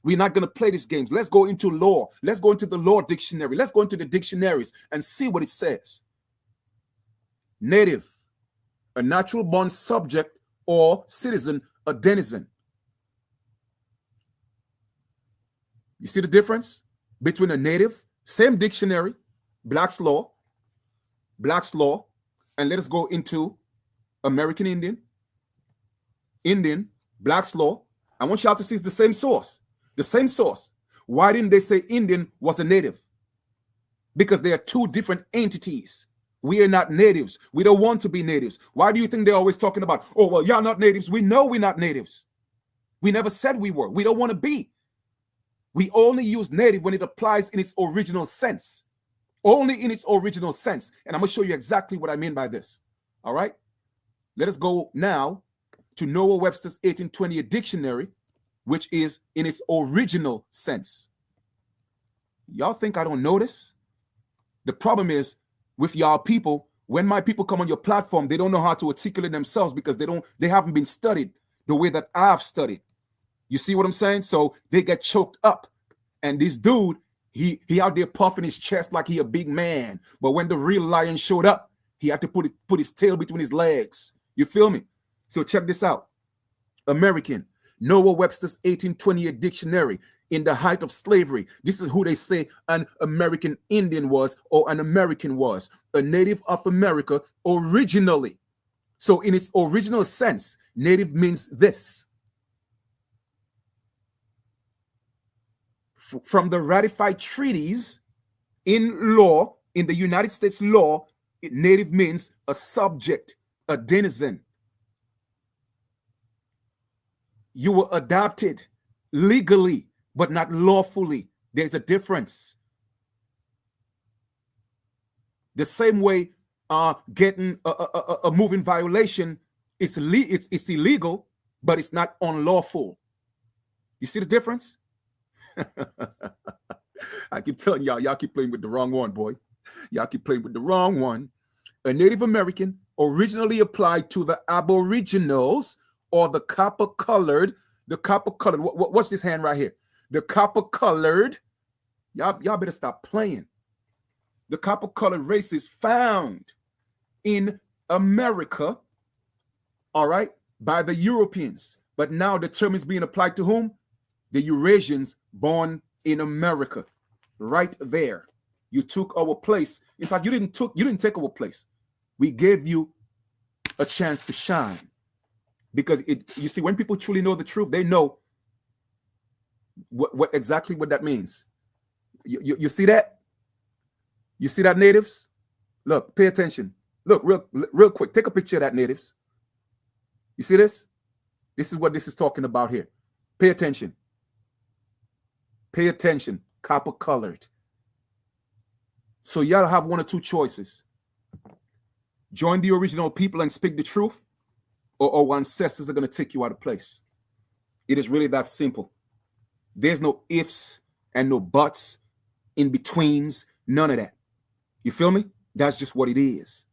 We're not going to play these games. Let's go into law. Let's go into the law dictionary. Let's go into the dictionaries and see what it says. Native, a natural born subject or citizen, a denizen. You see the difference between a native, same dictionary, Black's Law, and let us go into American Indian, Black's Law. I want y'all to see it's the same source. The same source. Why didn't they say Indian was a native? Because they are two different entities. We are not natives. We don't want to be natives. Why do you think they're always talking about, oh, well, y'all not natives? We know we're not natives. We never said we were. We don't want to be. We only use native when it applies in its original sense. Only in its original sense. And I'm going to show you exactly what I mean by this. All right? Let us go now to Noah Webster's 1828 dictionary, which is in its original sense. Y'all think I don't notice? The problem is with y'all people, when my people come on your platform, they don't know how to articulate themselves because they haven't been studied the way that I've studied. You see what I'm saying? So they get choked up. And this dude, he out there puffing his chest like he a big man. But when the real lion showed up, he had to put his tail between his legs. You feel me? So check this out. American, Noah Webster's 1828 dictionary. In the height of slavery, this is who they say an American Indian was, or an American was. A native of America originally. So in its original sense, native means this. from the ratified treaties in law, in the United States law, native means a subject, a denizen. You were adopted legally, but not lawfully. There's a difference. The same way getting a moving violation it's illegal, but it's not unlawful. You see the difference? I keep telling y'all keep playing with the wrong one, boy. Y'all keep playing with the wrong one. A Native American originally applied to the Aboriginals or the copper-colored. What's this hand right here? The copper-colored. Y'all better stop playing. The copper-colored races found in America, all right, by the Europeans. But now the term is being applied to whom? The Eurasians born in America. Right there. You took our place. In fact, you didn't take our place. We gave you a chance to shine. Because you see, when people truly know the truth, they know what exactly what that means. You see that? You see that, natives? Look, pay attention. Look, real quick. Take a picture of that, natives. You see this? This is what this is talking about here. Pay attention. Pay attention. Copper colored. So y'all have one or two choices. Join the original people and speak the truth, or our ancestors are going to take you out of place. It is really that simple. There's no ifs and no buts, in betweens, none of that. You feel me? That's just what it is.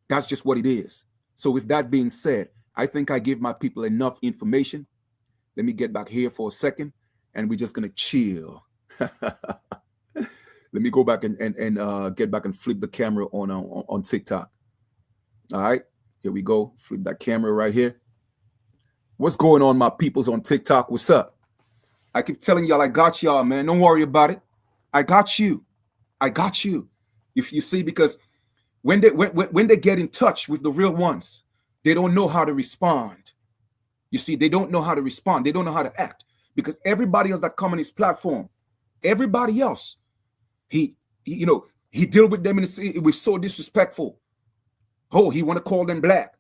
That's just what it is. So with that being said, I think I give my people enough information. Let me get back here for a second, and we're just going to chill. Let me go back and get back and flip the camera on TikTok. All right, here we go. Flip that camera right here. What's going on, my peoples on TikTok? What's up? I keep telling y'all I got y'all, man. Don't worry about it. I got you. I got you. If you see, because when they get in touch with the real ones, they don't know how to respond. You see, they don't know how to respond. They don't know how to act, because everybody else that come on his platform, everybody else, he deal with them it was so disrespectful. Oh, he want to call them black.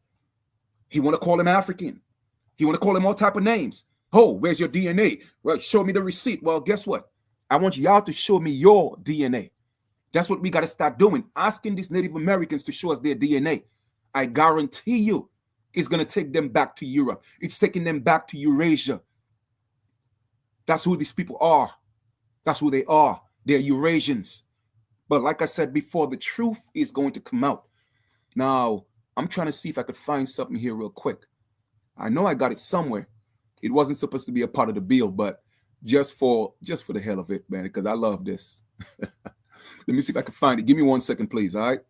He want to call them African. He want to call them all type of names. Oh, where's your DNA? Well, show me the receipt. Well, guess what? I want y'all to show me your DNA. That's what we got to start doing. Asking these Native Americans to show us their DNA. I guarantee you it's going to take them back to Europe. It's taking them back to Eurasia. That's who these people are. That's who they are. They're Eurasians. But like I said before, the truth is going to come out. Now, I'm trying to see if I could find something here real quick. I know I got it somewhere. It wasn't supposed to be a part of the bill, but just for the hell of it, man, because I love this. Let me see if I can find it. Give me 1 second, please, all right?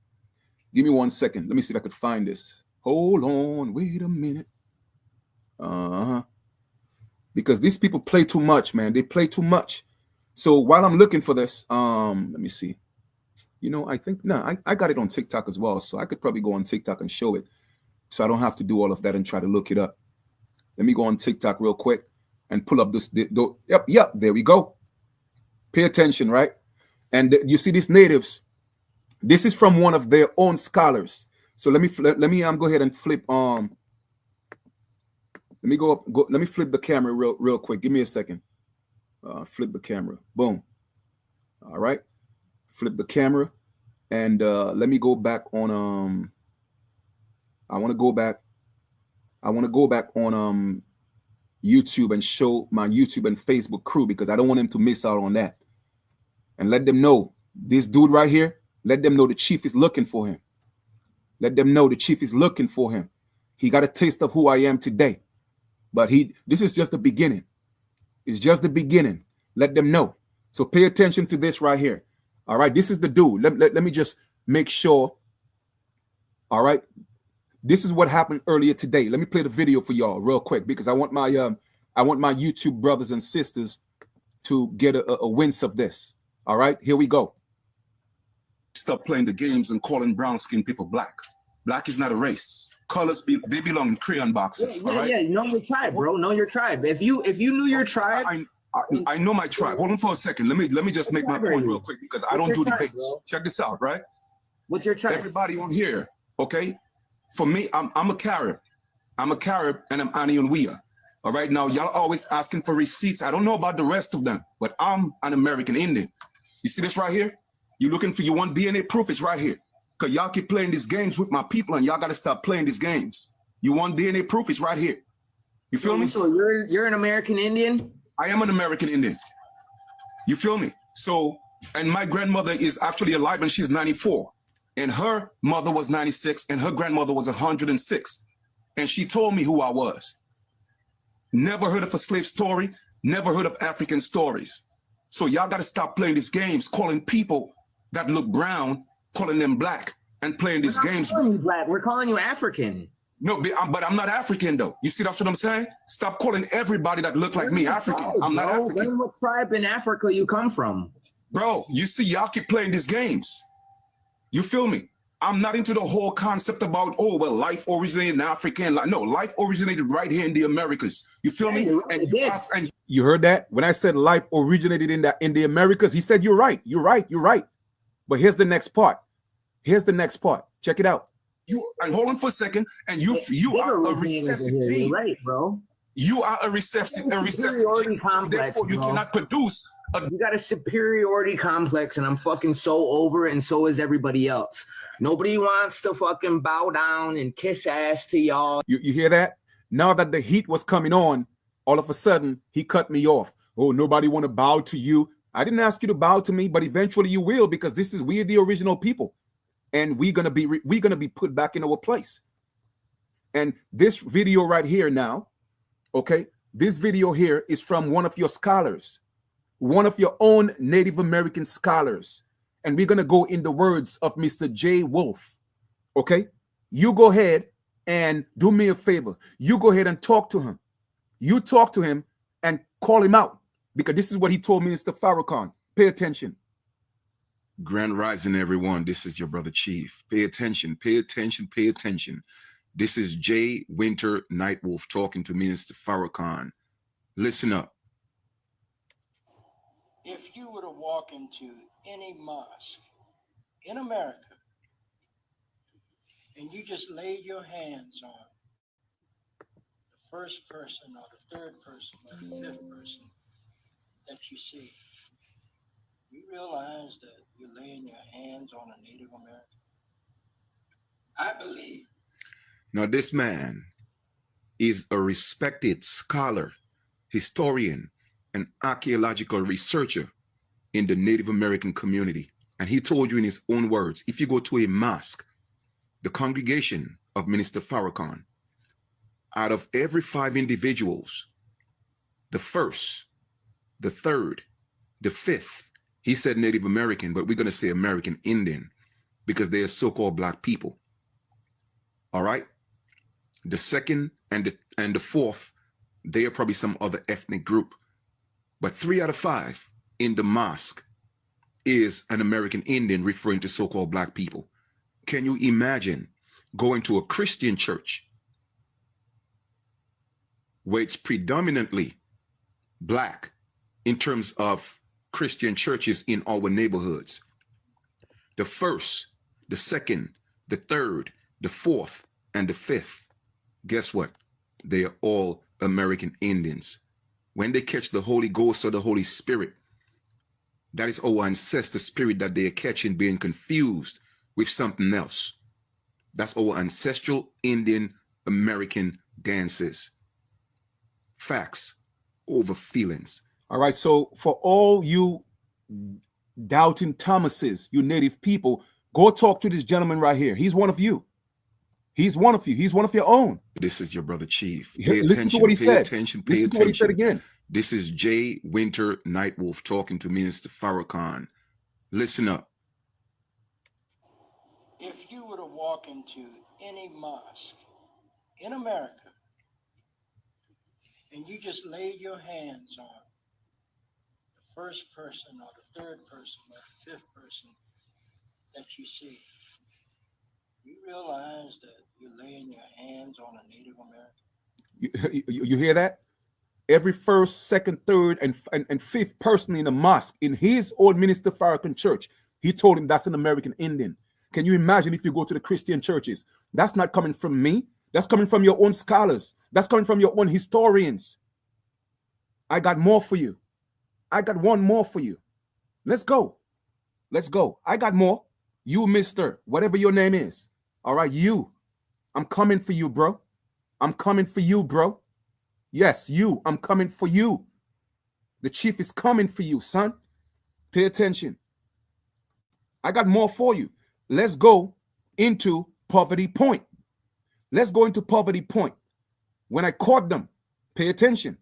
Give me 1 second. Let me see if I could find this. Hold on. Wait a minute. Because these people play too much, man. They play too much. So while I'm looking for this, let me see. I think, I got it on TikTok as well. So I could probably go on TikTok and show it. So I don't have to do all of that and try to look it up. Let me go on TikTok real quick and pull up this. Yep, there we go. Pay attention, right? And you see these natives. This is from one of their own scholars. So let me go ahead and flip. Let me let me flip the camera real quick. Give me a second. Flip the camera. Boom. All right. Flip the camera, and let me go back on. I want to go back on YouTube and show my YouTube and Facebook crew, because I don't want them to miss out on that. And let them know this dude right here. Let them know the chief is looking for him. Let them know the chief is looking for him. He got a taste of who I am today, but this is just the beginning. It's just the beginning. Let them know. So pay attention to this right here. All right, this is the dude. Let me just make sure. All right, this is what happened earlier today. Let me play the video for y'all real quick, because I want my YouTube brothers and sisters to get a wince of this. All right, here we go. Stop playing the games and calling brown-skinned people black. Black is not a race. Colors they belong in crayon boxes. Yeah. Know your tribe, bro. Know your tribe. If you knew your tribe, I know my tribe. Hold on for a second. Let me just make my point real quick because I don't do debates. Check this out, right? What's your tribe? Everybody on here, okay? For me, I'm a Carib. I'm a Carib and I'm Anian Wea. All right, now y'all always asking for receipts. I don't know about the rest of them, but I'm an American Indian. You see this right here? You want DNA proof? It's right here. Because y'all keep playing these games with my people and y'all got to stop playing these games. You want DNA proof? It's right here. You feel me? So you're an American Indian? I am an American Indian. You feel me? So, and my grandmother is actually alive and she's 94. And her mother was 96 and her grandmother was 106. And she told me who I was. Never heard of a slave story, never heard of African stories. So y'all got to stop playing these games, calling people that look brown, calling them black, and playing these games. We're not calling you black, we're calling you African. No, but I'm not African though. You see, that's what I'm saying? Stop calling everybody that look like me African. I'm not African. Then what tribe in Africa you come from? Bro, you see, y'all keep playing these games. You feel me? I'm not into the whole concept about, oh, well, life originated in Africa. No, life originated right here in the Americas. You feel me? And you heard that? When I said life originated in the Americas, he said, you're right. But here's the next part. Check it out. And hold on for a second. And you are a recessive gene. Right, bro. You are a recessive gene. Complex, therefore, you cannot produce. You got a superiority complex, and I'm fucking so over it, and so is everybody else. Nobody wants to fucking bow down and kiss ass to y'all. You hear that? Now that the heat was coming on, all of a sudden, he cut me off. Oh, nobody want to bow to you. I didn't ask you to bow to me, but eventually you will, because we're the original people. And we're gonna be put back in our place. And this video right here now, okay, this video here is from one of your scholars, one of your own Native American scholars. And we're gonna go in the words of Mr. J. Wolf. Okay, you go ahead and do me a favor. You go ahead and talk to him. You talk to him and call him out, because this is what he told Minister Farrakhan. Pay attention. Grand Rising, everyone. This is your brother Chief. Pay attention, pay attention, pay attention. This is J. Winter Nightwolf talking to Minister Farrakhan. Listen up. If you were to walk into any mosque in America and you just laid your hands on the first person or the third person or the fifth person that you see, you realize that you're laying your hands on a Native American? I believe. Now, this man is a respected scholar, historian, and archaeological researcher in the Native American community. And he told you in his own words, if you go to a mosque, the congregation of Minister Farrakhan, out of every 5 individuals, the first, the third, the fifth, he said Native American, but we're going to say American Indian because they are so-called black people. All right. The second and the fourth, they are probably some other ethnic group. But 3 out of 5 in the mosque is an American Indian, referring to so-called black people. Can you imagine going to a Christian church where it's predominantly black in terms of Christian churches in our neighborhoods? The first, the second, the third, the fourth, and the fifth, guess what? They are all American Indians. When they catch the Holy Ghost or the Holy Spirit, that is our ancestor spirit that they are catching, being confused with something else. That's our ancestral Indian American dances. Facts over feelings. All right, so for all you doubting Thomases, you native people, go talk to this gentleman right here. He's one of you. He's one of you. He's one of your own. This is your brother Chief. Listen to what he said. Listen to what he said again. This is J. Winter Nightwolf talking to Minister Farrakhan. Listen up. If you were to walk into any mosque in America and you just laid your hands on the first person or the third person or the fifth person that you see, you realize that you're laying your hands on a Native American. You hear that? Every first, second, third, and fifth person in the mosque, in his old minister Farrakhan church, he told him that's an American Indian. Can you imagine if you go to the Christian churches? That's not coming from me. That's coming from your own scholars. That's coming from your own historians. I got more for you. I got one more for you. Let's go. Let's go. I got more. You, mister, whatever your name is. All right, you. I'm coming for you, bro. I'm coming for you, bro. Yes, you. I'm coming for you. The chief is coming for you, son. Pay attention. I got more for you. Let's go into Poverty Point. Let's go into Poverty Point. When I caught them, pay attention.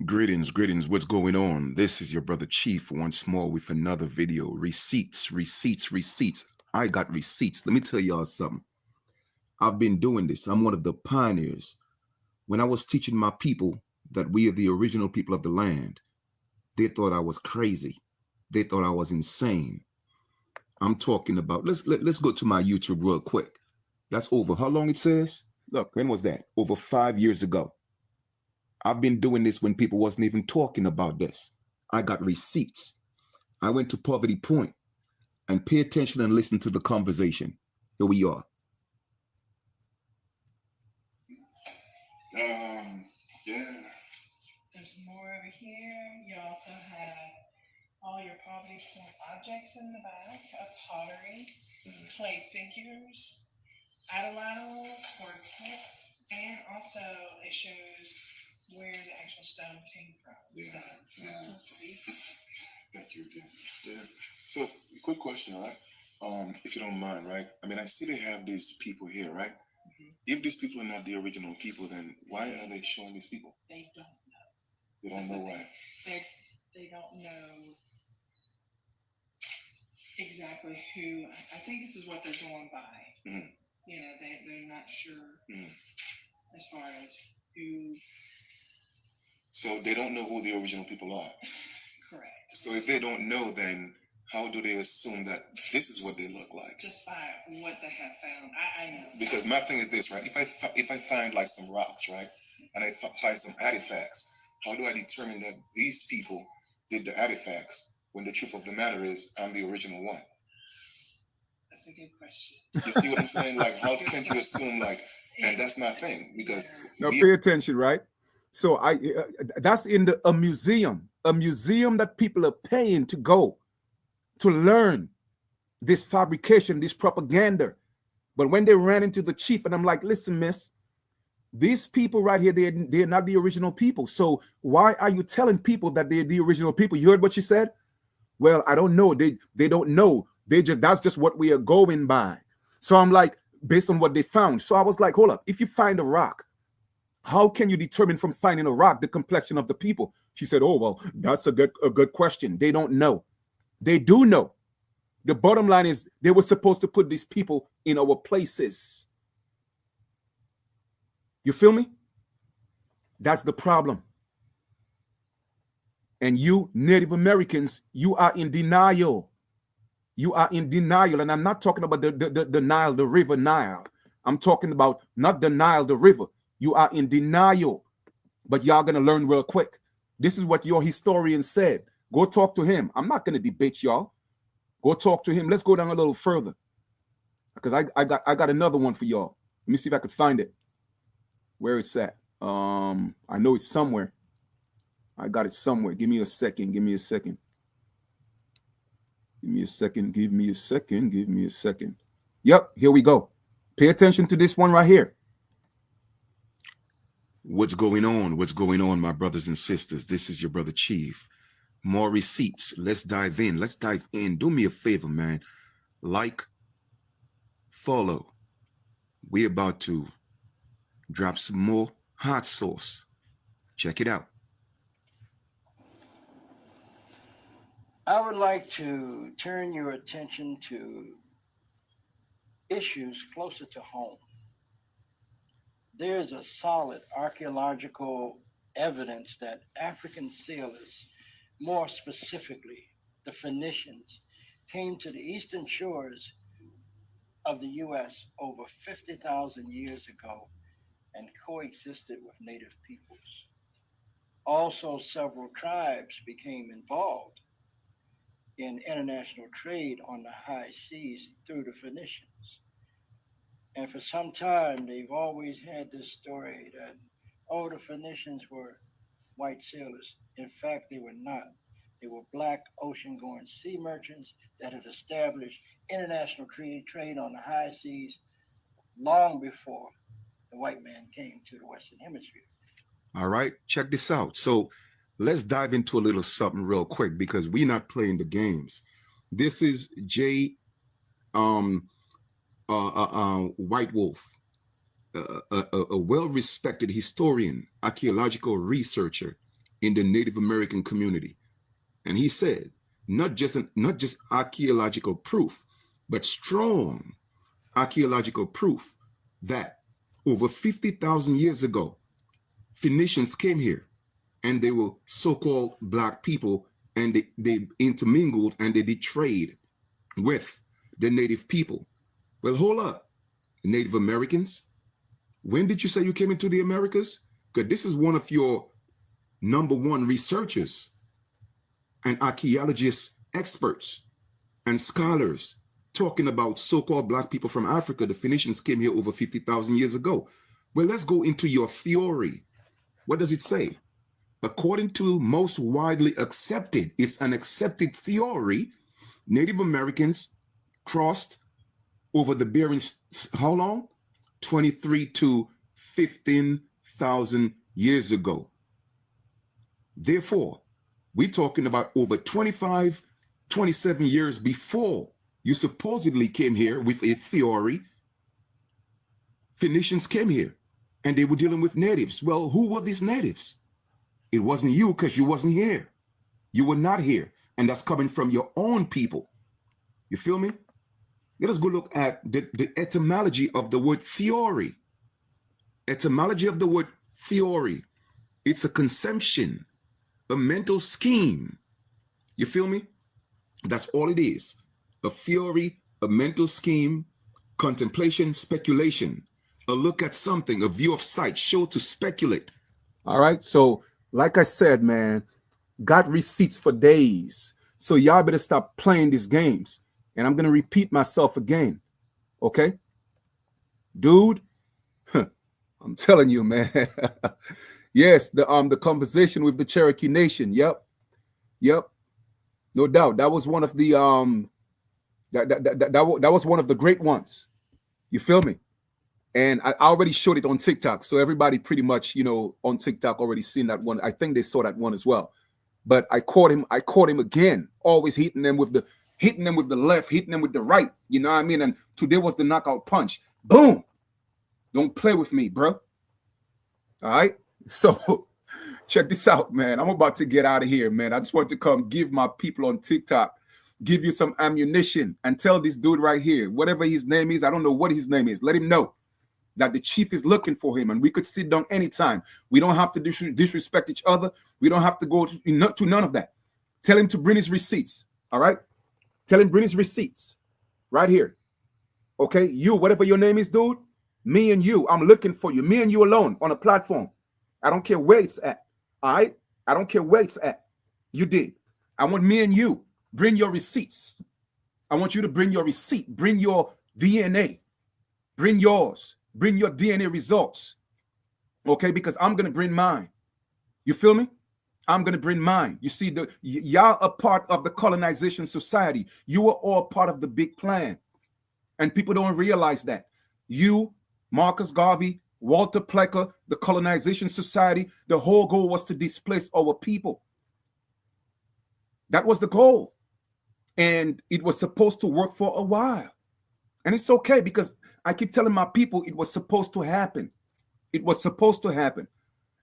Greetings, greetings. What's going on? This is your brother Chief once more with another video. Receipts, receipts, receipts. I got receipts. Let me tell y'all something. I've been doing this. I'm one of the pioneers. When I was teaching my people that we are the original people of the land, they thought I was crazy. They thought I was insane. I'm talking about, let's go to my YouTube real quick. That's over. How long it says? Look, when was that? Over 5 years ago. I've been doing this when people wasn't even talking about this. I got receipts. I went to Poverty Point and pay attention and listen to the conversation. Here we are. Yeah. There's more over here. You also have all your Poverty Point objects in the back of pottery, clay figures, atlatls for pets, and also it shows where the actual stone came from. Yeah. So, Yeah. Thank you again. Yeah. So, quick question, all right? If you don't mind, right? I mean, I see they have these people here, right? Mm-hmm. If these people are not the original people, then why are they showing these people? They don't know. They don't know why. They don't know exactly who. I think this is what they're going by. Mm-hmm. You know, they're not sure as far as who. So they don't know who the original people are. Correct. So if they don't know, then how do they assume that this is what they look like? Just by what they have found. I know. Because my thing is this, right? If I find like some rocks, right, and I find some artifacts, how do I determine that these people did the artifacts when the truth of the matter is I'm the original one? That's a good question. You see what I'm saying? Like, how can you assume like, and that's my thing, because now pay attention, right? So that's in a museum that people are paying to go to learn this fabrication, this propaganda. But when they ran into the chief, and I'm like, listen, miss, these people right here, they're not the original people. So why are you telling people that they're the original people? You heard what she said? Well, I don't know. They don't know. That's just what we are going by. So I'm like, based on what they found. So I was like, hold up, if you find a rock, how can you determine from finding a rock the complexion of the people? She said, oh, well, that's a good question. They don't know. They do know. The bottom line is they were supposed to put these people in our places. You feel me? That's the problem. And you Native Americans, you are in denial. You are in denial. And I'm not talking about the Nile, the river Nile. I'm talking about not the Nile, the river. You are in denial. But y'all going to learn real quick. This is what your historian said. Go talk to him. I'm not going to debate y'all. Go talk to him. Let's go down a little further. Because I got another one for y'all. Let me see if I could find it. Where it's at. I know it's somewhere. I got it somewhere. Give me a second. Give me a second. Give me a second. Give me a second. Give me a second. Yep, here we go. Pay attention to this one right here. What's going on? What's going on, my brothers and sisters? This is your brother Chief. More receipts. Let's dive in. Let's dive in. Do me a favor, man. Like, follow. We're about to drop some more hot sauce. Check it out. I would like to turn your attention to issues closer to home. There's a solid archaeological evidence that African sailors, more specifically the Phoenicians, came to the eastern shores of the U.S. over 50,000 years ago and coexisted with native peoples. Also, several tribes became involved in international trade on the high seas through the Phoenicians. And for some time, they've always had this story that, oh, the Phoenicians were white sailors. In fact, they were not. They were black ocean-going sea merchants that had established international trade on the high seas long before the white man came to the Western Hemisphere. All right, check this out. So let's dive into a little something real quick because we're not playing the games. This is J. White Wolf, a well-respected historian, archaeological researcher in the Native American community, and he said, not just archaeological proof, but strong archaeological proof that over 50,000 years ago, Phoenicians came here, and they were so-called black people, and they intermingled and they did trade with the native people. Well, hold up, Native Americans. When did you say you came into the Americas? Because this is one of your #1 researchers and archaeologists, experts, and scholars talking about so-called black people from Africa. The Phoenicians came here over 50,000 years ago. Well, let's go into your theory. What does it say? According to most widely accepted, it's an accepted theory, Native Americans crossed over the Bering, how long? 23 to 15,000 years ago. Therefore, we're talking about over 25, 27 years before you supposedly came here with a theory. Phoenicians came here and they were dealing with natives. Well, who were these natives? It wasn't you because you wasn't here. You were not here. And that's coming from your own people. You feel me? Let us go look at the etymology of the word theory. Etymology of the word theory. It's a conception, a mental scheme. You feel me? That's all it is. A theory, a mental scheme, contemplation, speculation. A look at something, a view of sight, show to speculate. All right. So, like I said, man, got receipts for days. So y'all better stop playing these games. And I'm going to repeat myself again. Okay? Dude, I'm telling you, man. Yes, the conversation with the Cherokee Nation. Yep. No doubt. That was one of the that was one of the great ones. You feel me? And I already showed it on TikTok. So everybody pretty much, on TikTok already seen that one. I think they saw that one as well. But I caught him again, always hitting them with the left, hitting them with the right. You know what I mean? And today was the knockout punch. Boom. Don't play with me, bro. All right. So check this out, man. I'm about to get out of here, man. I just want to come give my people on TikTok, give you some ammunition and tell this dude right here, whatever his name is, I don't know what his name is. Let him know that the chief is looking for him and we could sit down anytime. We don't have to disrespect each other. We don't have to go to none of that. Tell him to bring his receipts. All right. Tell him bring his receipts right here. Okay. You, whatever your name is, dude, me and you, I'm looking for you. Me and you alone on a platform. I don't care where it's at. All right. I don't care where it's at. You did. I want me and you. Bring your receipts. I want you to bring your receipt. Bring your DNA. Bring yours. Bring your DNA results. Okay, because I'm going to bring mine. You feel me? I'm going to bring mine. You see, y'all are part of the colonization society. You are all part of the big plan. And people don't realize that. You, Marcus Garvey, Walter Plecker, the colonization society, the whole goal was to displace our people. That was the goal. And it was supposed to work for a while. And it's okay because I keep telling my people it was supposed to happen. It was supposed to happen.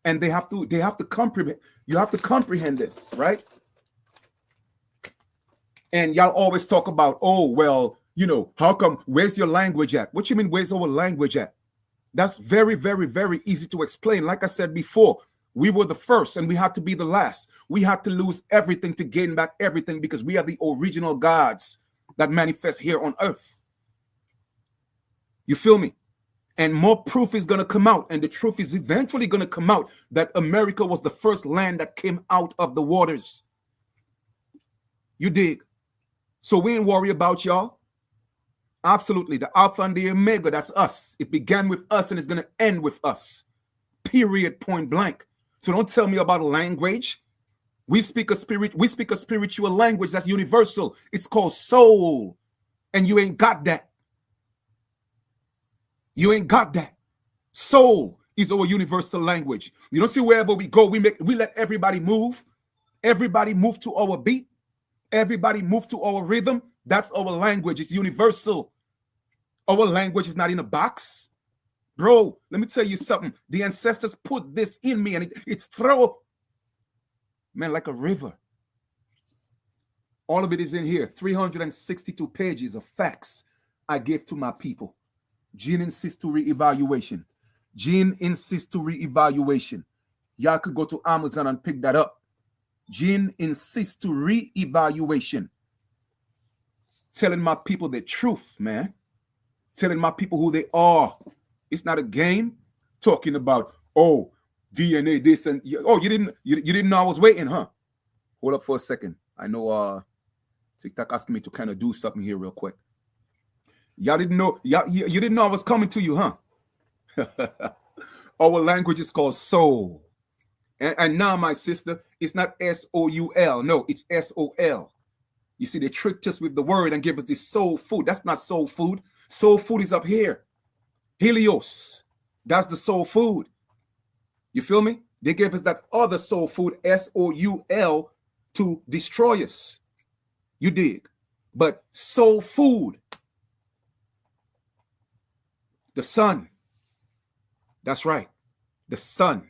And they have to comprehend. You have to comprehend this, right? And y'all always talk about, oh, well, how come, where's your language at? What you mean, where's our language at? That's very, very, very easy to explain. Like I said before, we were the first and we had to be the last. We had to lose everything to gain back everything because we are the original gods that manifest here on earth. You feel me? And more proof is going to come out. And the truth is eventually going to come out that America was the first land that came out of the waters. You dig? So we ain't worry about y'all. Absolutely. The Alpha and the Omega, that's us. It began with us and it's going to end with us. Period, point blank. So don't tell me about a language. We speak a spiritual language that's universal. It's called soul. And you ain't got that. You ain't got that. Soul is our universal language. You don't see wherever we go, we let everybody move. Everybody move to our beat. Everybody move to our rhythm. That's our language. It's universal. Our language is not in a box. Bro, let me tell you something. The ancestors put this in me and it throw, man, like a river. All of it is in here. 362 pages of facts I gave to my people. Gene insists to reevaluation. Gene insists to reevaluation. Y'all could go to Amazon and pick that up. Gene insists to reevaluation. Telling my people the truth, man. Telling my people who they are. It's not a game. Talking about, oh, DNA, this and oh, you didn't know I was waiting, huh? Hold up for a second. I know TikTok asking me to kind of do something here real quick. Y'all didn't know, you didn't know I was coming to you, huh? Our language is called soul. And now, my sister, it's not S-O-U-L. No, it's S-O-L. You see, they tricked us with the word and gave us this soul food. That's not soul food. Soul food is up here. Helios. That's the soul food. You feel me? They gave us that other soul food, S-O-U-L, to destroy us. You dig? But soul food, the sun. That's right. The sun.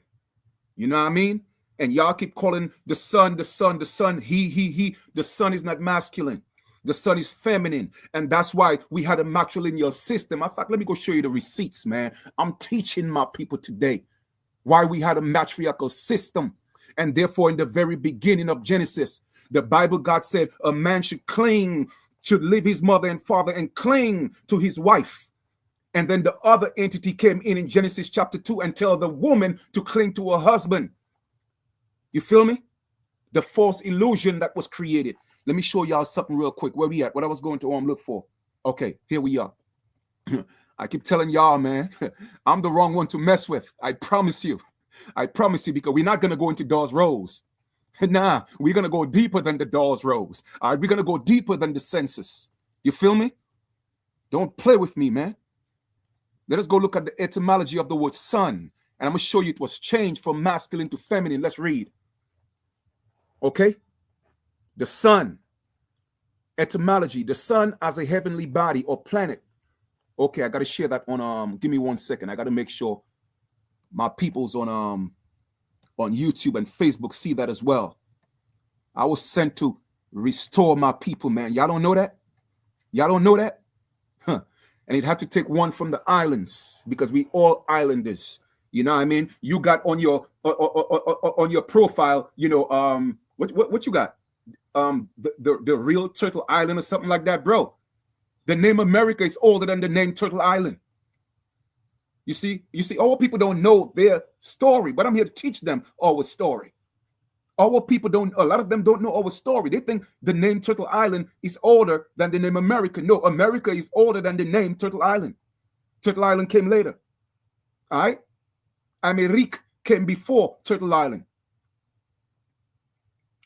You know what I mean? And y'all keep calling the sun, the sun, the sun, he. The sun is not masculine. The sun is feminine. And that's why we had a matrilineal system. In fact, let me go show you the receipts, man. I'm teaching my people today why we had a matriarchal system. And therefore, in the very beginning of Genesis, the Bible, God said a man should leave his mother and father and cling to his wife. And then the other entity came in Genesis chapter 2 and tell the woman to cling to her husband. You feel me? The false illusion that was created. Let me show y'all something real quick. Where we at? What I was going to look for. Okay, here we are. I keep telling y'all, man, I'm the wrong one to mess with. I promise you. I promise you, because we're not going to go into Dawes Rose. Nah, we're going to go deeper than the Dawes Rose. All right, we're going to go deeper than the census. You feel me? Don't play with me, man. Let us go look at the etymology of the word sun. And I'm going to show you it was changed from masculine to feminine. Let's read. Okay? The sun. Etymology. The sun as a heavenly body or planet. Okay, I got to share that on, give me 1 second. I got to make sure my people's on YouTube and Facebook see that as well. I was sent to restore my people, man. Y'all don't know that? Y'all don't know that? Huh. And it had to take one from the islands because we all islanders. You know what I mean? You got on your profile, you know, what you got? The real Turtle Island or something like that, bro. The name America is older than the name Turtle Island. You see, our people don't know their story, but I'm here to teach them our story. Our people a lot of them don't know our story. They think the name Turtle Island is older than the name America. No, America is older than the name Turtle Island. Turtle Island came later. All right? Amerique came before Turtle Island.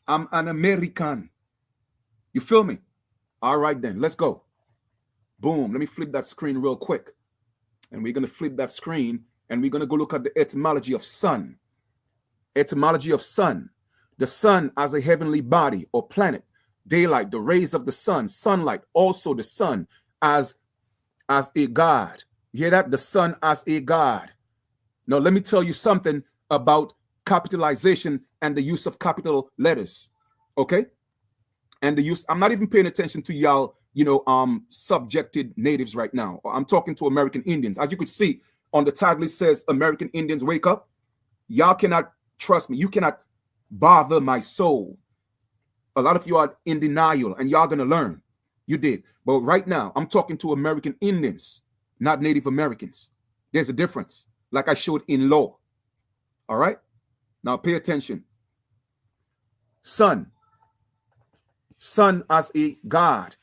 I'm an American. You feel me? All right, then. Let's go. Boom. Let me flip that screen real quick. And we're going to flip that screen and we're going to go look at the etymology of sun. Etymology of sun. The sun as a heavenly body or planet. Daylight, the rays of the sun. Sunlight, also the sun as a god. You hear that? The sun as a god. Now, let me tell you something about capitalization and the use of capital letters. Okay? And the use, I'm not even paying attention to y'all, subjected natives right now. I'm talking to American Indians. As you could see on the title, it says American Indians wake up. Y'all cannot trust me. You cannot bother my soul. A lot of you are in denial and y'all gonna learn. You did. But right now, I'm talking to American Indians, not Native Americans. There's a difference, like I showed in law. All right? Now pay attention. Sun. Sun as a god.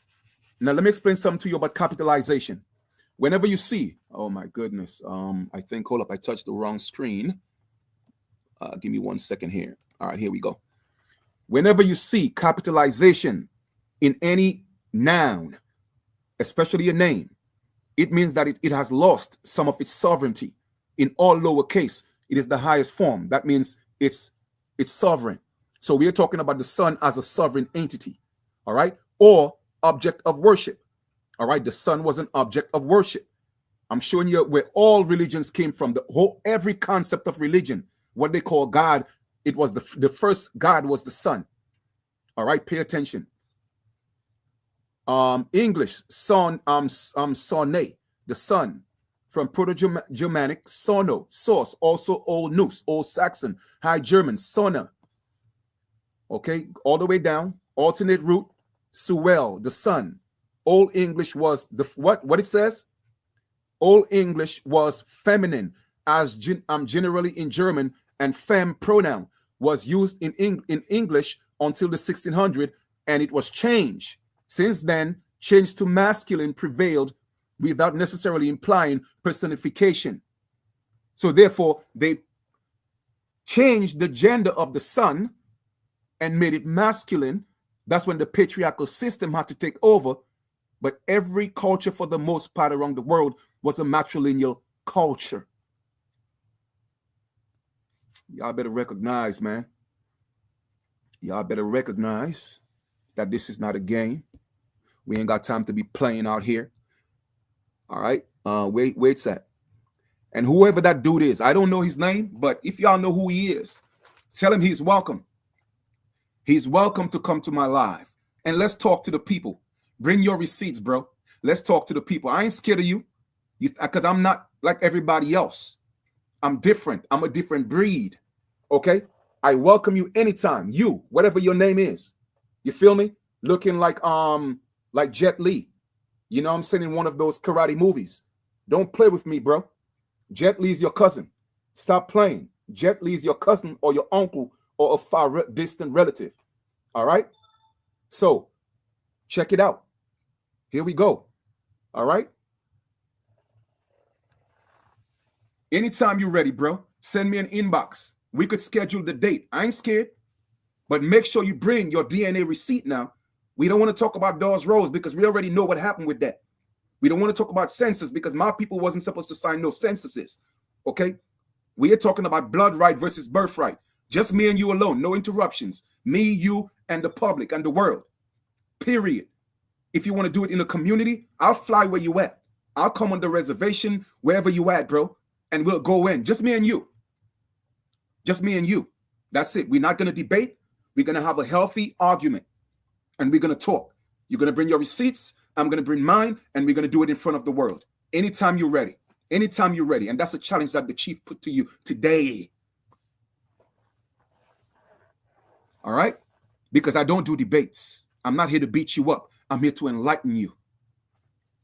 Now let me explain something to you about capitalization. Whenever you see, oh my goodness, I think, hold up, I touched the wrong screen. Give me 1 second here. All right, here we go. Whenever you see capitalization in any noun, especially a name, it means that it has lost some of its sovereignty. In all lowercase, it is the highest form. That means it's sovereign. So we are talking about the sun as a sovereign entity, all right? Or object of worship, all right? The sun was an object of worship. I'm showing you where all religions came from. Every concept of religion, what they call God, it was the first God was the sun. All right, pay attention. English, son, sonne, the sun. From Proto-Germanic, sono, source, also Old Norse, Old Saxon, High German, sona. Okay, all the way down, alternate root, suel, the sun. Old English was the what it says? Old English was feminine, as generally in German, and femme pronoun was used in English until the 1600s, and it was changed. Since then, change to masculine prevailed without necessarily implying personification. So therefore, they changed the gender of the sun and made it masculine. That's when the patriarchal system had to take over. But every culture, for the most part around the world, was a matrilineal culture. Y'all better recognize, man. Y'all better recognize that this is not a game. We ain't got time to be playing out here. All right. Wait a sec. And whoever that dude is, I don't know his name, but if y'all know who he is, tell him he's welcome. He's welcome to come to my live. And let's talk to the people. Bring your receipts, bro. Let's talk to the people. I ain't scared of you, because I'm not like everybody else. I'm different. I'm a different breed. Okay? I welcome you anytime. You, whatever your name is. You feel me? Looking like Jet Li. You know what I'm saying, in one of those karate movies. Don't play with me, bro. Jet Li's your cousin. Stop playing. Jet Li's your cousin or your uncle or a far distant relative. All right? So, check it out. Here we go. All right? Anytime you're ready, bro, send me an inbox. We could schedule the date. I ain't scared. But make sure you bring your DNA receipt now. We don't want to talk about Dawes Rose because we already know what happened with that. We don't want to talk about census because my people wasn't supposed to sign no censuses. Okay? We are talking about blood right versus birthright. Just me and you alone. No interruptions. Me, you, and the public and the world. Period. If you want to do it in a community, I'll fly where you at. I'll come on the reservation, wherever you at, bro. And we'll go in. Just me and you. Just me and you. That's it. We're not going to debate. We're going to have a healthy argument. And we're going to talk. You're going to bring your receipts. I'm going to bring mine. And we're going to do it in front of the world. Anytime you're ready. Anytime you're ready. And that's a challenge that the chief put to you today. All right? Because I don't do debates. I'm not here to beat you up. I'm here to enlighten you.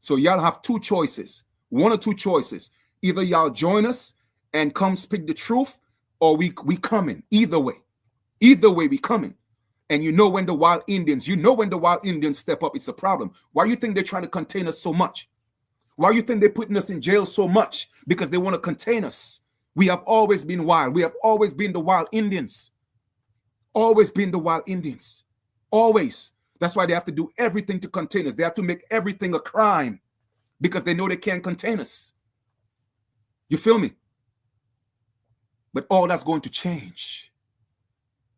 So y'all have two choices. One or two choices. Either y'all join us and come speak the truth, or we coming. Either way. Either way, we coming. And you know when the wild Indians step up, it's a problem. Why do you think they're trying to contain us so much? Why do you think they're putting us in jail so much? Because they want to contain us. We have always been wild. We have always been the wild Indians. Always been the wild Indians. Always. That's why they have to do everything to contain us. They have to make everything a crime because they know they can't contain us. You feel me? But all that's going to change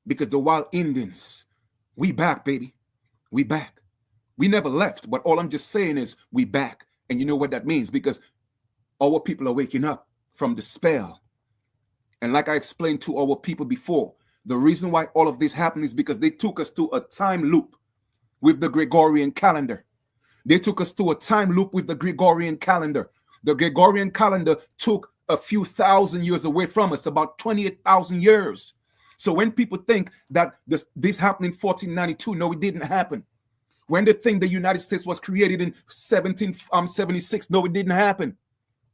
because the wild Indians, we back, baby. We back. We never left, but all I'm just saying is we back. And you know what that means? Because our people are waking up from the spell. And like I explained to our people before, the reason why all of this happened is because they took us to a time loop with the Gregorian calendar. They took us to a time loop with the Gregorian calendar. The Gregorian calendar took a few thousand years away from us, about 28,000 years. So when people think that this happened in 1492, no, it didn't happen. When they think the United States was created in 1776, no, it didn't happen.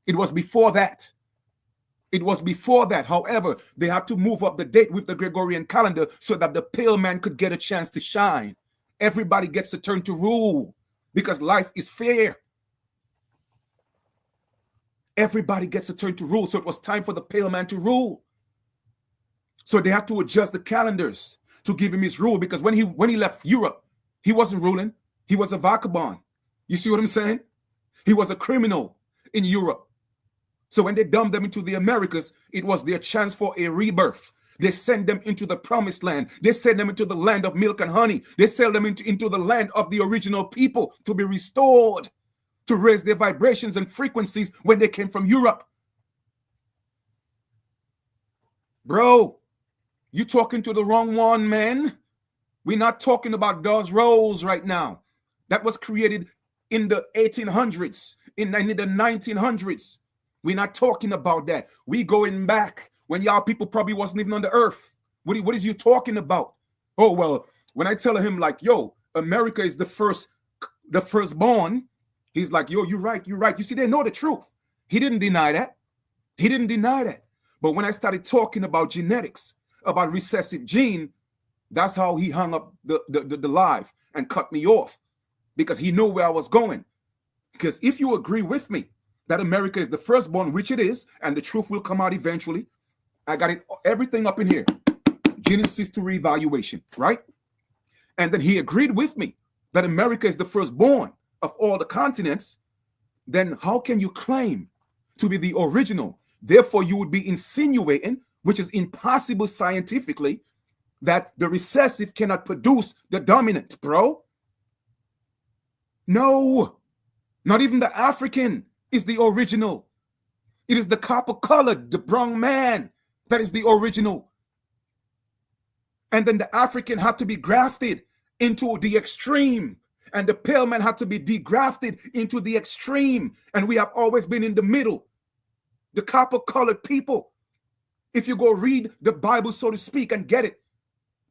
It was before that. It was before that. However, they had to move up the date with the Gregorian calendar so that the pale man could get a chance to shine. Everybody gets a turn to rule because life is fair. Everybody gets a turn to rule. So it was time for the pale man to rule. So they had to adjust the calendars to give him his rule, because when he left Europe, he wasn't ruling. He was a vagabond. You see what I'm saying? He was a criminal in Europe. So when they dumped them into the Americas, it was their chance for a rebirth. They sent them into the promised land. They sent them into the land of milk and honey. They sent them into the land of the original people to be restored, to raise their vibrations and frequencies when they came from Europe. Bro, you talking to the wrong one, man. We're not talking about those roles right now. That was created in the 1800s, in the 1900s. We're not talking about that. We going back when y'all people probably wasn't even on the earth. What is you talking about? Oh, well, when I tell him like, yo, America is the firstborn, he's like, yo, you're right. You see, they know the truth. He didn't deny that. But when I started talking about genetics, about recessive gene, that's how he hung up the live and cut me off, because he knew where I was going. Because if you agree with me that America is the firstborn, which it is, and the truth will come out eventually, I got everything up in here. Genesis to reevaluation, right? And then he agreed with me that America is the firstborn of all the continents. Then how can you claim to be the original? Therefore, you would be insinuating, which is impossible scientifically, that the recessive cannot produce the dominant, bro. No, not even the African is the original. It is the copper-colored, the brown man that is the original. And then the African had to be grafted into the extreme, and the pale man had to be degrafted into the extreme. And we have always been in the middle, the copper-colored people. If you go read the Bible, so to speak, and get it,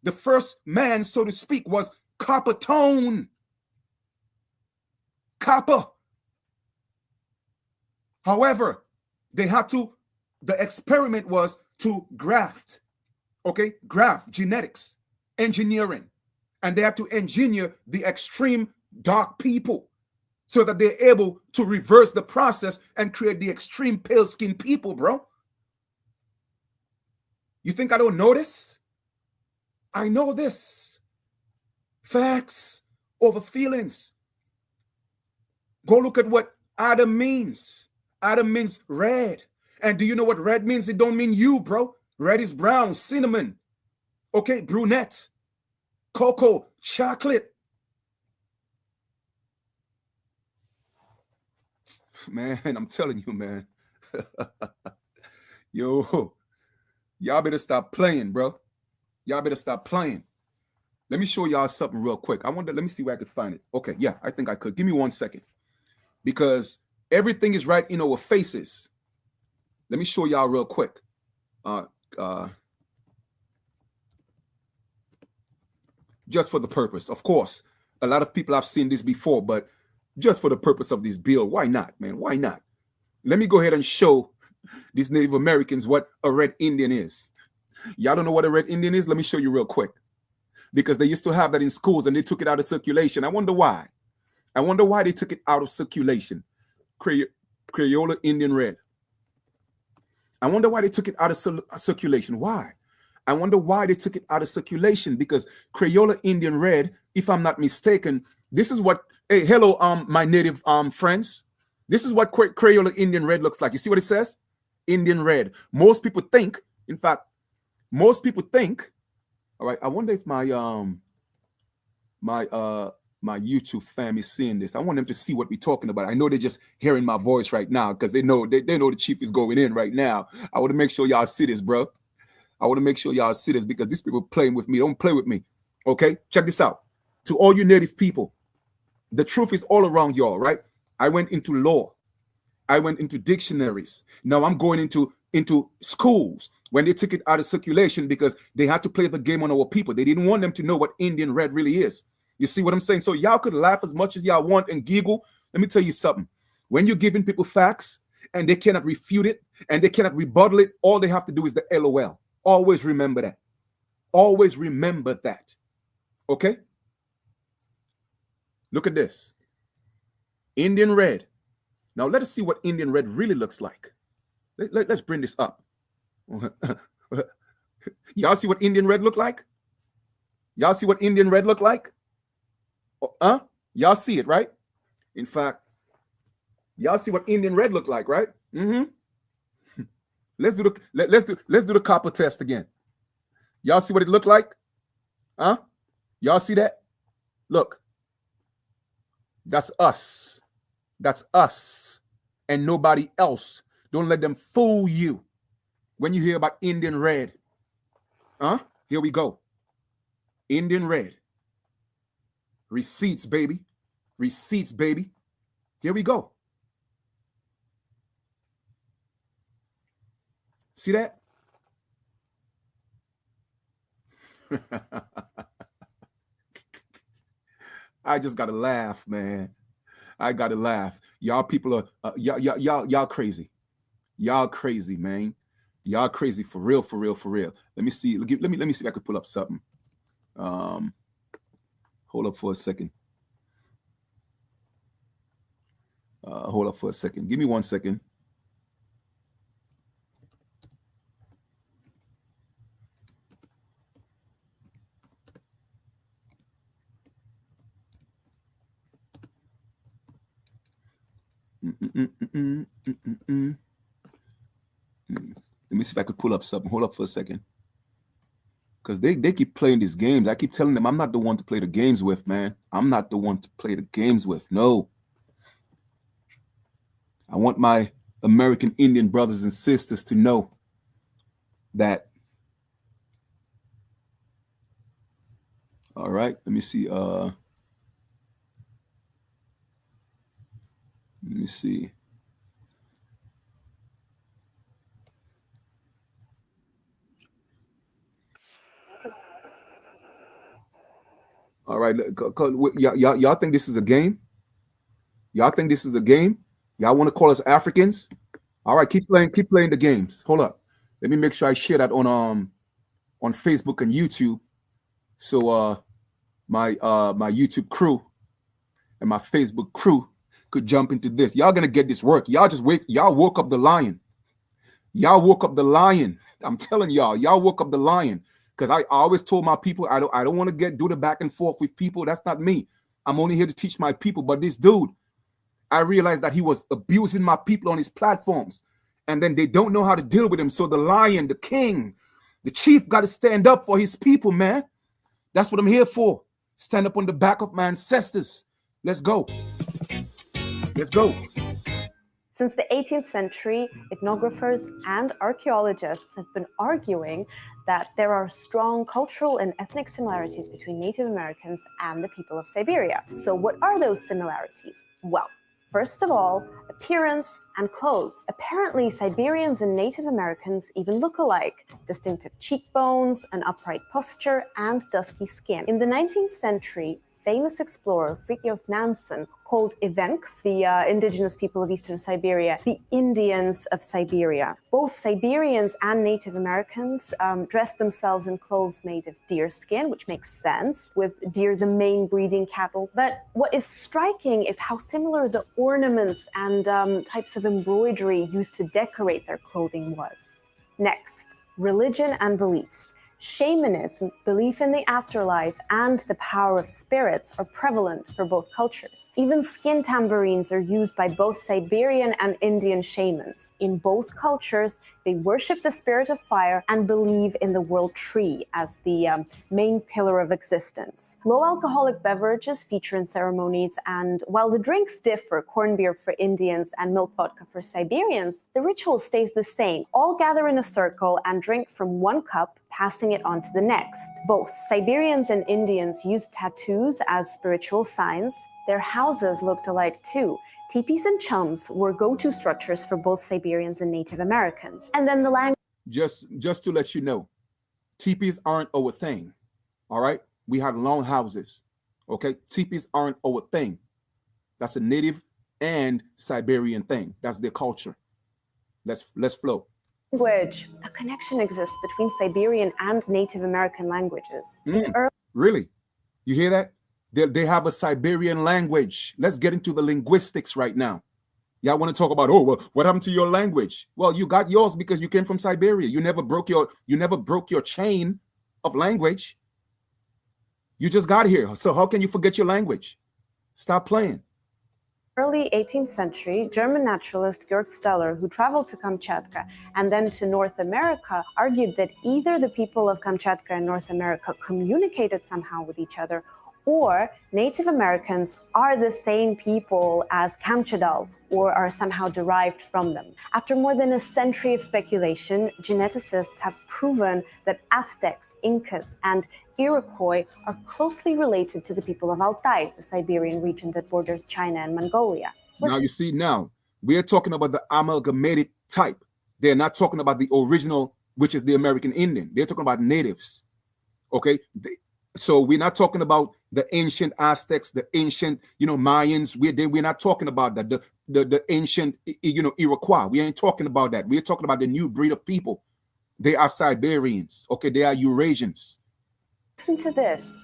the first man, so to speak, was copper tone. Copper. However, the experiment was to graft, genetics, engineering. And they had to engineer the extreme dark people so that they're able to reverse the process and create the extreme pale-skinned people, bro. You think I don't know this? I know this. Facts over feelings. Go look at what Adam means. Adam means red. And do you know what red means? It don't mean you, bro. Red is brown, cinnamon. Okay, brunette, cocoa, chocolate. Man, I'm telling you, man. Yo, y'all better stop playing, bro. Y'all better stop playing. Let me show y'all something real quick. Let me see where I could find it. Okay, yeah, I think I could. Give me 1 second. Because everything is right in our faces. Let me show y'all real quick. Just for the purpose. Of course, a lot of people have seen this before, but just for the purpose of this bill, why not, man? Why not? Let me go ahead and show these Native Americans what a red Indian is. Y'all don't know what a red Indian is? Let me show you real quick. Because they used to have that in schools and they took it out of circulation. I wonder why. I wonder why they took it out of circulation. Crayola Indian red. I wonder why they took it out of circulation. Why? I wonder why they took it out of circulation, because Crayola Indian red, if I'm not mistaken, this is what, hey, hello, my native friends. This is what Crayola Indian red looks like. You see what it says? Indian red. Most people think, in fact, all right, I wonder if my my YouTube fam is seeing this. I want them to see what we're talking about. I know they're just hearing my voice right now because they know the chief is going in right now. I want to make sure y'all see this, bro. I want to make sure y'all see this because these people playing with me. Don't play with me. Okay, check this out. To all you native people, the truth is all around y'all, right? I went into law. I went into dictionaries. Now I'm going into schools when they took it out of circulation because they had to play the game on our people. They didn't want them to know what Indian red really is. You see what I'm saying? So y'all could laugh as much as y'all want and giggle. Let me tell you something. When you're giving people facts and they cannot refute it, and they cannot rebuttal it. All they have to do is the LOL. Always remember that. Always remember that. Okay? Look at this. Indian red. Now let us see what Indian red really looks like. Let's bring this up. Y'all see what Indian red look like? Y'all see what Indian red look like? Y'all see it, right? In fact, y'all see what Indian red look like, right? Mm-hmm. Let's do the copper test again. Y'all see what it looked like? Huh? Y'all see that? Look. That's us. That's us. And nobody else. Don't let them fool you when you hear about Indian red. Huh? Here we go. Indian red. Receipts, baby. Receipts, baby. Here we go. See that? I just gotta laugh, man. I gotta laugh. Y'all people are y'all crazy. Y'all crazy, man. Y'all crazy for real, for real, for real. Let me see. Let me see if I could pull up something. Hold up for a second. Hold up for a second. Give me 1 second. Let me see if I could pull up something. Hold up for a second. Because they keep playing these games. I keep telling them I'm not the one to play the games with, man. I'm not the one to play the games with. No. I want my American Indian brothers and sisters to know that. All right. Let me see. Let me see. All right. Y'all think this is a game? Y'all think this is a game? Y'all want to call us Africans? All right, keep playing the games. Hold up. Let me make sure I share that on Facebook and YouTube. So my YouTube crew and my Facebook crew could jump into this. Y'all gonna get this work. Y'all woke up the lion. Y'all woke up the lion. I'm telling y'all woke up the lion. Because I always told my people I don't want to do the back and forth with people. That's not me. I'm only here to teach my people. But this dude, I realized that he was abusing my people on his platforms. And then they don't know how to deal with him. So the lion, the king, the chief got to stand up for his people, man. That's what I'm here for. Stand up on the back of my ancestors. Let's go. Let's go. Since the 18th century, ethnographers and archaeologists have been arguing that there are strong cultural and ethnic similarities between Native Americans and the people of Siberia. So what are those similarities? Well, first of all, appearance and clothes. Apparently, Siberians and Native Americans even look alike. Distinctive cheekbones, an upright posture, and dusky skin. In the 19th century, famous explorer Fridtjof Nansen called Evenks, the indigenous people of eastern Siberia, the Indians of Siberia. Both Siberians and Native Americans dressed themselves in clothes made of deer skin, which makes sense, with deer the main breeding cattle. But what is striking is how similar the ornaments and types of embroidery used to decorate their clothing was. Next, religion and beliefs. Shamanism, belief in the afterlife, and the power of spirits are prevalent for both cultures. Even skin tambourines are used by both Siberian and Indian shamans. In both cultures, they worship the spirit of fire and believe in the world tree as the main pillar of existence. Low-alcoholic beverages feature in ceremonies, and while the drinks differ, corned beer for Indians and milk vodka for Siberians, the ritual stays the same. All gather in a circle and drink from one cup, passing it on to the next. Both Siberians and Indians used tattoos as spiritual signs. Their houses looked alike too. Teepees and chums were go-to structures for both Siberians and Native Americans. And then the language. Just to let you know, teepees aren't our thing. All right? We have long houses. Okay? Teepees aren't our thing. That's a Native and Siberian thing. That's their culture. Let's flow. Language, a connection exists between Siberian and Native American languages. Really? You hear that? They have a Siberian language. Let's get into the linguistics right now. Y'all want to talk about, oh, well, what happened to your language? Well, you got yours because you came from Siberia. You never broke your chain of language. You just got here. So how can you forget your language? Stop playing. Early 18th century, German naturalist Georg Steller, who traveled to Kamchatka and then to North America, argued that either the people of Kamchatka and North America communicated somehow with each other, or Native Americans are the same people as Kamchadals or are somehow derived from them. After more than a century of speculation, geneticists have proven that Aztecs, Incas, and Iroquois are closely related to the people of Altai, the Siberian region that borders China and Mongolia. Now you see, now we are talking about the amalgamated type. They're not talking about the original, which is the American Indian. They're talking about natives. Okay? So we're not talking about the ancient Aztecs, the ancient, Mayans. We're not talking about that. The ancient, Iroquois. We ain't talking about that. We're talking about the new breed of people. They are Siberians. Okay, they are Eurasians. Listen to this.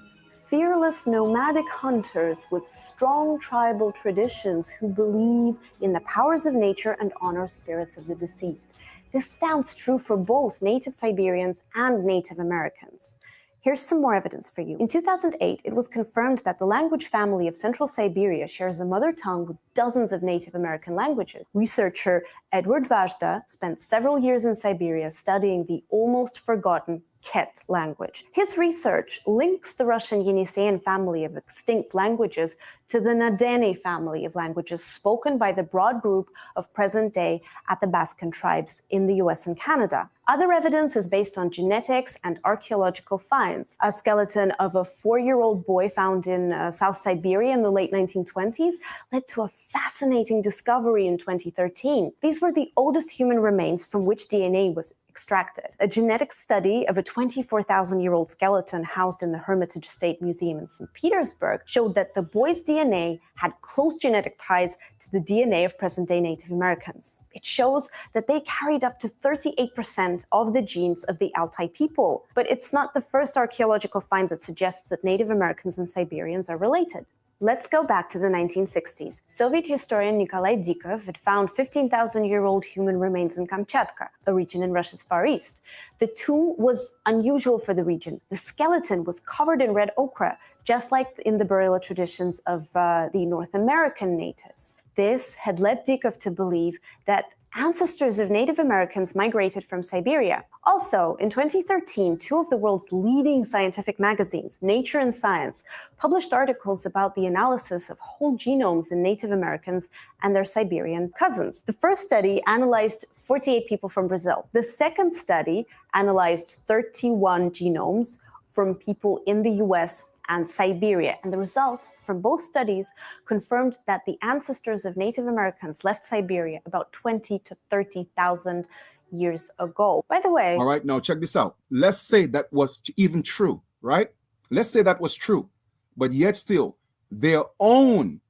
Fearless nomadic hunters with strong tribal traditions who believe in the powers of nature and honor spirits of the deceased. This stands true for both Native Siberians and Native Americans. Here's some more evidence for you. In 2008, it was confirmed that the language family of Central Siberia shares a mother tongue with dozens of Native American languages. Researcher Edward Vajda spent several years in Siberia studying the almost forgotten Ket language. His research links the Russian Yeniseian family of extinct languages to the Nadene family of languages spoken by the broad group of present-day Athabascan tribes in the US and Canada. Other evidence is based on genetics and archaeological finds. A skeleton of a 4-year-old boy found in South Siberia in the late 1920s led to a fascinating discovery in 2013. These were the oldest human remains from which DNA was extracted. A genetic study of a 24,000-year-old skeleton housed in the Hermitage State Museum in St. Petersburg showed that the boy's DNA had close genetic ties to the DNA of present-day Native Americans. It shows that they carried up to 38% of the genes of the Altai people. But it's not the first archaeological find that suggests that Native Americans and Siberians are related. Let's go back to the 1960s. Soviet historian Nikolai Dikov had found 15,000-year-old human remains in Kamchatka, a region in Russia's Far East. The tomb was unusual for the region. The skeleton was covered in red ochre, just like in the burial traditions of the North American natives. This had led Dikov to believe that ancestors of Native Americans migrated from Siberia. Also, in 2013, two of the world's leading scientific magazines, Nature and Science, published articles about the analysis of whole genomes in Native Americans and their Siberian cousins. The first study analyzed 48 people from Brazil. The second study analyzed 31 genomes from people in the US and Siberia, and the results from both studies confirmed that the ancestors of Native Americans left Siberia about 20 to 30,000 years ago. By the way... All right, now check this out. Let's say that was even true, right? Let's say that was true, but yet still, their own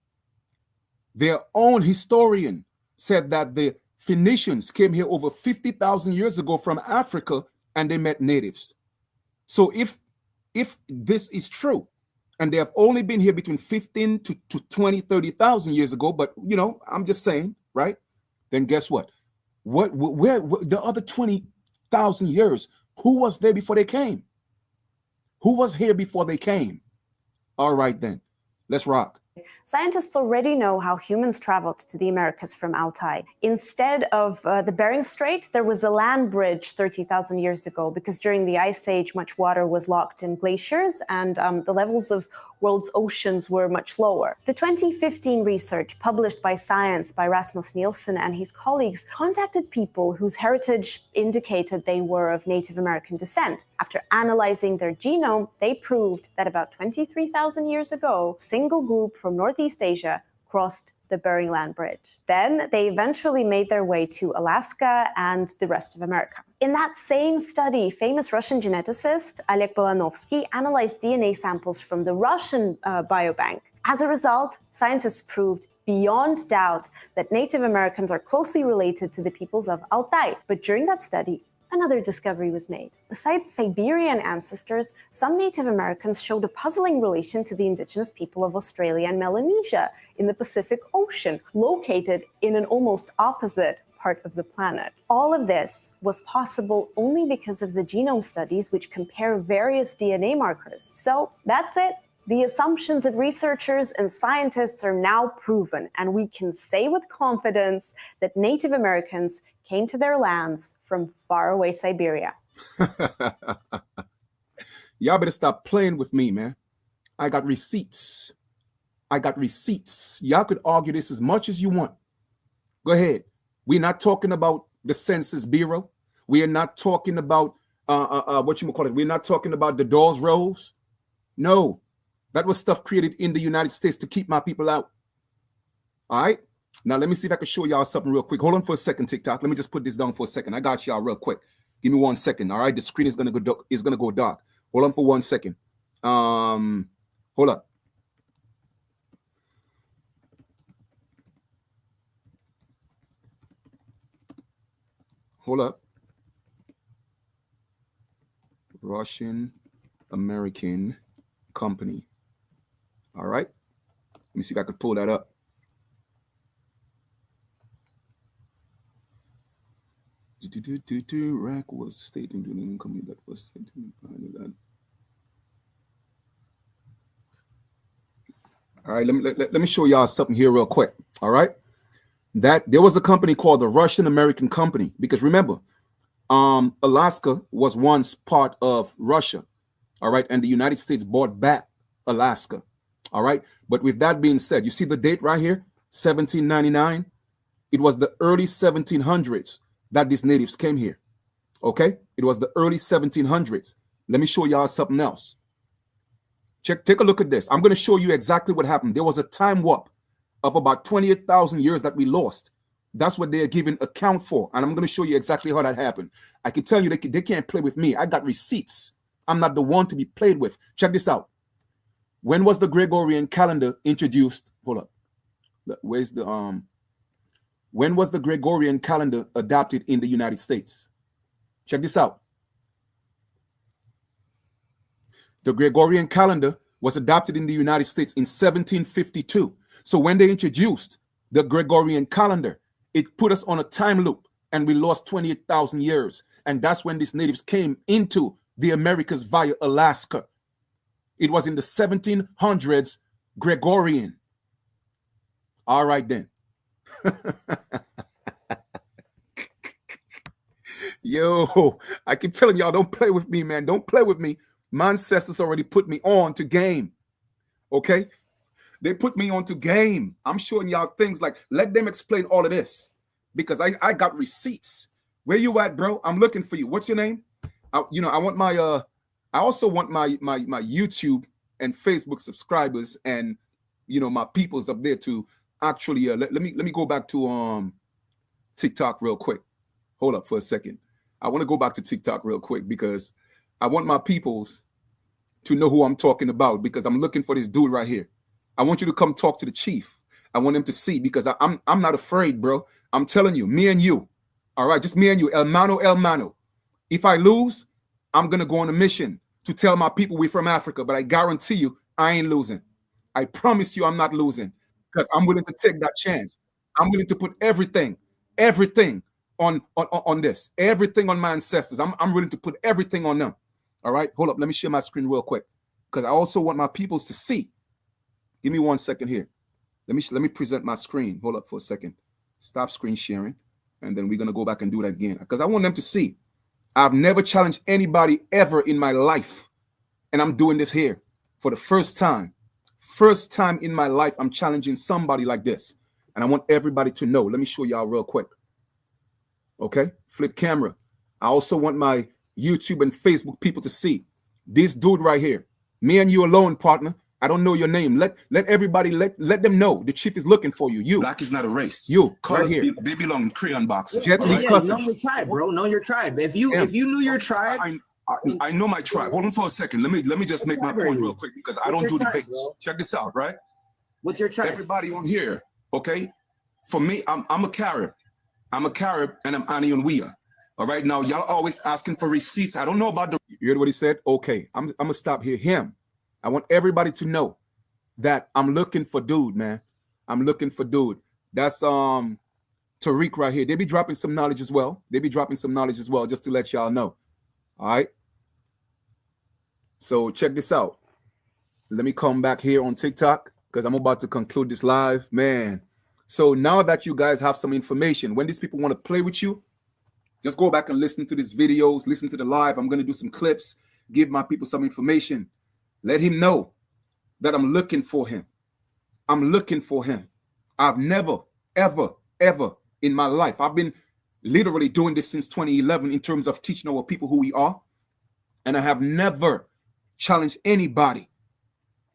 historian said that the Phoenicians came here over 50,000 years ago from Africa and they met natives. So if this is true, and they have only been here between 15 to 20, 30,000 years ago, but I'm just saying, right? Then guess what? Where the other 20,000 years, who was there before they came? Who was here before they came? All right, then, let's rock. Scientists already know how humans traveled to the Americas from Altai. Instead of the Bering Strait, there was a land bridge 30,000 years ago because during the Ice Age, much water was locked in glaciers and the levels of world's oceans were much lower. The 2015 research published by Science by Rasmus Nielsen and his colleagues contacted people whose heritage indicated they were of Native American descent. After analyzing their genome, they proved that about 23,000 years ago, a single group from Northeast Asia crossed the Bering Land Bridge. Then they eventually made their way to Alaska and the rest of America. In that same study, famous Russian geneticist Oleg Balanovsky analyzed DNA samples from the Russian biobank. As a result, scientists proved beyond doubt that Native Americans are closely related to the peoples of Altai. But during that study, another discovery was made. Besides Siberian ancestors, some Native Americans showed a puzzling relation to the indigenous people of Australia and Melanesia in the Pacific Ocean, located in an almost opposite part of the planet. All of this was possible only because of the genome studies, which compare various DNA markers. So that's it. The assumptions of researchers and scientists are now proven, and we can say with confidence that Native Americans came to their lands from faraway Siberia. Y'all better stop playing with me, man. I got receipts. I got receipts. Y'all could argue this as much as you want. Go ahead. We're not talking about the Census Bureau. We are not talking about we're not talking about the Dawes Rolls. No, that was stuff created in the United States to keep my people out. All right. Now let me see if I can show y'all something real quick. Hold on for a second, TikTok. Let me just put this down for a second. I got y'all real quick. Give me 1 second. All right. The screen is gonna go dark. Hold on for 1 second. Hold up. Hold up. Russian American company. All right. Let me see if I could pull that up. Iraq was stating to the company that was stating that. All right, let me show y'all something here real quick. All right, that there was a company called the Russian American Company, because remember, Alaska was once part of Russia. All right, and the United States bought back Alaska. All right, but with that being said, you see the date right here, 1799. It was the early 1700s that these natives came here. Okay, it was the early 1700s. Let me show y'all something else. Take a look at this. I'm going to show you exactly what happened. There was a time warp of about 28,000 years that we lost. That's what they're giving account for. And I'm going to show you exactly how that happened. I can tell you they can't play with me. I got receipts. I'm not the one to be played with. Check this out. When was the Gregorian calendar introduced? Hold up. Where's the when was the Gregorian calendar adopted in the United States? Check this out. The Gregorian calendar was adopted in the United States in 1752. So when they introduced the Gregorian calendar, it put us on a time loop and we lost 28,000 years. And that's when these natives came into the Americas via Alaska. It was in the 1700s Gregorian. All right, then. Yo, I keep telling y'all, don't play with me, man. Don't play with me. My ancestors already put me on to game. Okay? They put me on to game. I'm showing y'all things like, let them explain all of this, because I got receipts. Where you at, bro? I'm looking for you. What's your name? I want my I also want my YouTube and Facebook subscribers and my peoples up there to actually let me go back to TikTok real quick. Hold up for a second. I want to go back to TikTok real quick because I want my peoples to know who I'm talking about, because I'm looking for this dude right here. I want you to come talk to the chief. I want him to see, because I'm not afraid, bro. I'm telling you, me and you. All right, just me and you. El mano. If I lose, I'm going to go on a mission to tell my people we're from Africa, but I guarantee you I ain't losing. I promise you I'm not losing, because I'm willing to take that chance. I'm willing to put everything on this, everything on my ancestors. I'm willing to put everything on them. All right, hold up. Let me share my screen real quick, because I also want my peoples to see. Give me 1 second here. Let me present my screen. Hold up for a second. Stop screen sharing, and then we're gonna go back and do that again, because I want them to see. I've never challenged anybody ever in my life, and I'm doing this here for the first time. First time in my life, I'm challenging somebody like this, and I want everybody to know. Let me show y'all real quick. Okay, flip camera. I also want my YouTube and Facebook people to see this dude right here. Me and you alone, partner. I don't know your name. Let everybody let them know the chief is looking for you. You. Black is not a race. You Colors, right here. they belong in crayon boxes. Know your tribe, bro. Know your tribe. If you knew your tribe, I know my tribe. Hold on for a second. Let me just make my point real quick, because I don't do debates. Check this out, right? What's your tribe? Everybody on here Okay? For me, I'm a Carib. I'm a Carib and I'm Anion Weir. All right, now y'all always asking for receipts. I don't know about the. You heard what he said? Okay, I'm gonna stop here. Him. I want everybody to know that I'm looking for dude, man. I'm looking for dude. That's Tariq right here. They be dropping some knowledge as well. They be dropping some knowledge as well, just to let y'all know. All right. So check this out. Let me come back here on TikTok because I'm about to conclude this live, man. So now that you guys have some information, when these people want to play with you, just go back and listen to these videos, listen to the live. I'm going to do some clips, give my people some information. Let him know that I'm looking for him. I'm looking for him. I've never, ever, ever in my life, I've been literally doing this since 2011 in terms of teaching our people who we are. And I have never challenged anybody.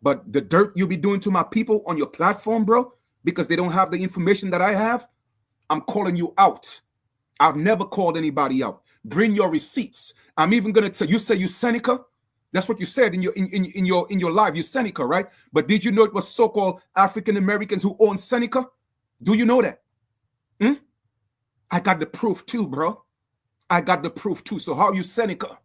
But the dirt you'll be doing to my people on your platform, bro, because they don't have the information that I have, I'm calling you out. I've never called anybody out. Bring your receipts. I'm even gonna tell you. Say you Seneca. That's what you said in your live. You Seneca, right? But did you know it was so-called African Americans who own Seneca? Do you know that? I got the proof too, bro. I got the proof too. So how you Seneca?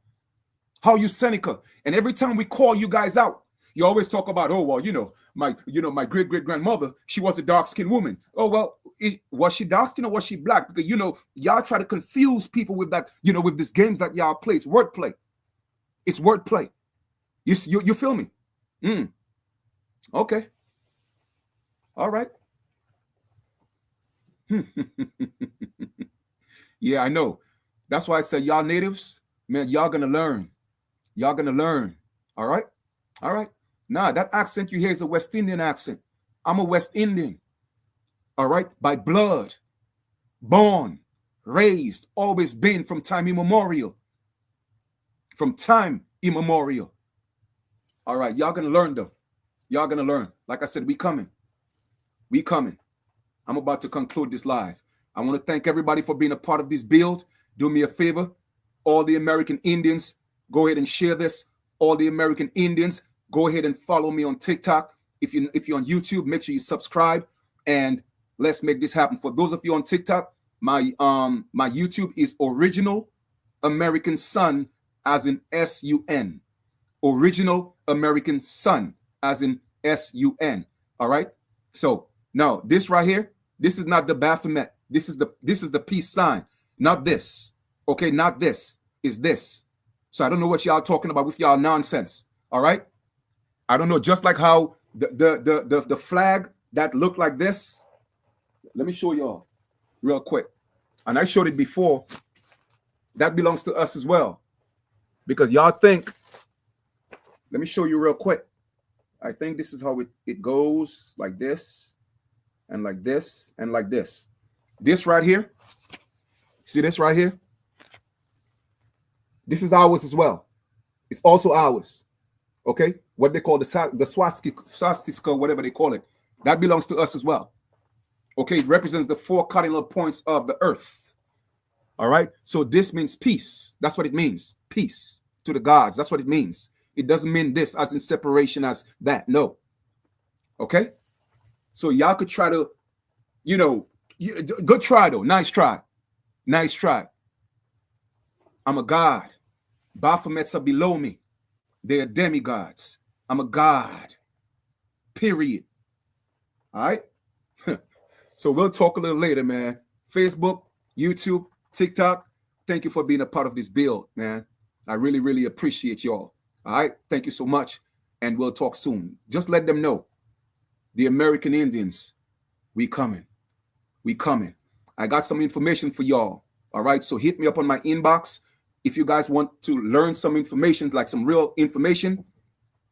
How you Seneca? And every time we call you guys out, you always talk about, oh well, my great-great-grandmother, she was a dark-skinned woman. Oh well, was she dark-skinned or was she black? Because y'all try to confuse people with that, with these games that y'all play. It's wordplay. It's wordplay. You feel me? Okay. All right. Yeah, I know. That's why I said y'all natives, man, y'all gonna learn. Y'all gonna learn. All right. All right. Nah, that accent you hear is a West Indian accent. I'm a West Indian. All right. By blood. Born. Raised. Always been from time immemorial. From time immemorial. All right. Y'all going to learn though. Y'all going to learn. Like I said, we coming. We coming. I'm about to conclude this live. I want to thank everybody for being a part of this build. Do me a favor. All the American Indians, go ahead and share this. All the American Indians, go ahead and follow me on TikTok. If you're on YouTube, make sure you subscribe and let's make this happen. For those of you on TikTok, my YouTube is Original American Son, as in S-U-N. Original American Son, as in S-U-N. All right. So now this right here, this is not the Baphomet. This is the peace sign, not this. Okay, not this. Is this. So I don't know what y'all talking about with y'all nonsense. All right. I don't know. Just like how the flag that looked like this. Let me show y'all real quick. And I showed it before. That belongs to us as well. Because y'all think, let me show you real quick. I think this is how it goes, like this, and like this, and like this. This right here. See this right here? This is ours as well. It's also ours. Okay? What they call the swastika, whatever they call it. That belongs to us as well. Okay? It represents the 4 cardinal points of the earth. All right? So this means peace. That's what it means. Peace to the gods. That's what it means. It doesn't mean this as in separation as that. No. Okay? So y'all could try to, good try though. Nice try. Nice try. I'm a god. Baphomets are below me. They are demigods. I'm a god. Period. All right? So we'll talk a little later, man. Facebook, YouTube, TikTok. Thank you for being a part of this build, man. I really, really appreciate y'all. All right? Thank you so much. And we'll talk soon. Just let them know. The American Indians, we coming. We coming. I got some information for y'all. All right? So hit me up on my inbox. If you guys want to learn some information, like some real information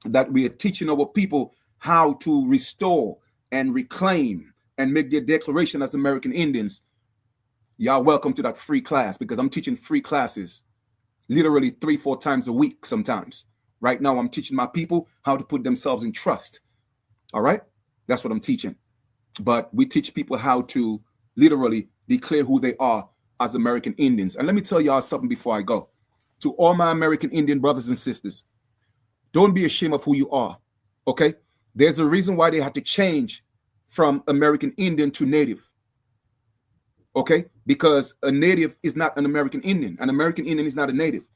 that we are teaching our people how to restore and reclaim and make their declaration as American Indians, y'all welcome to that free class, because I'm teaching free classes literally 3-4 times a week sometimes. Right now, I'm teaching my people how to put themselves in trust. All right? That's what I'm teaching. But we teach people how to literally declare who they are as American Indians. And let me tell y'all something before I go. To all my American Indian brothers and sisters, don't be ashamed of who you are, okay? There's a reason why they had to change from American Indian to native. Okay? Because a native is not an American Indian. An American Indian is not a native.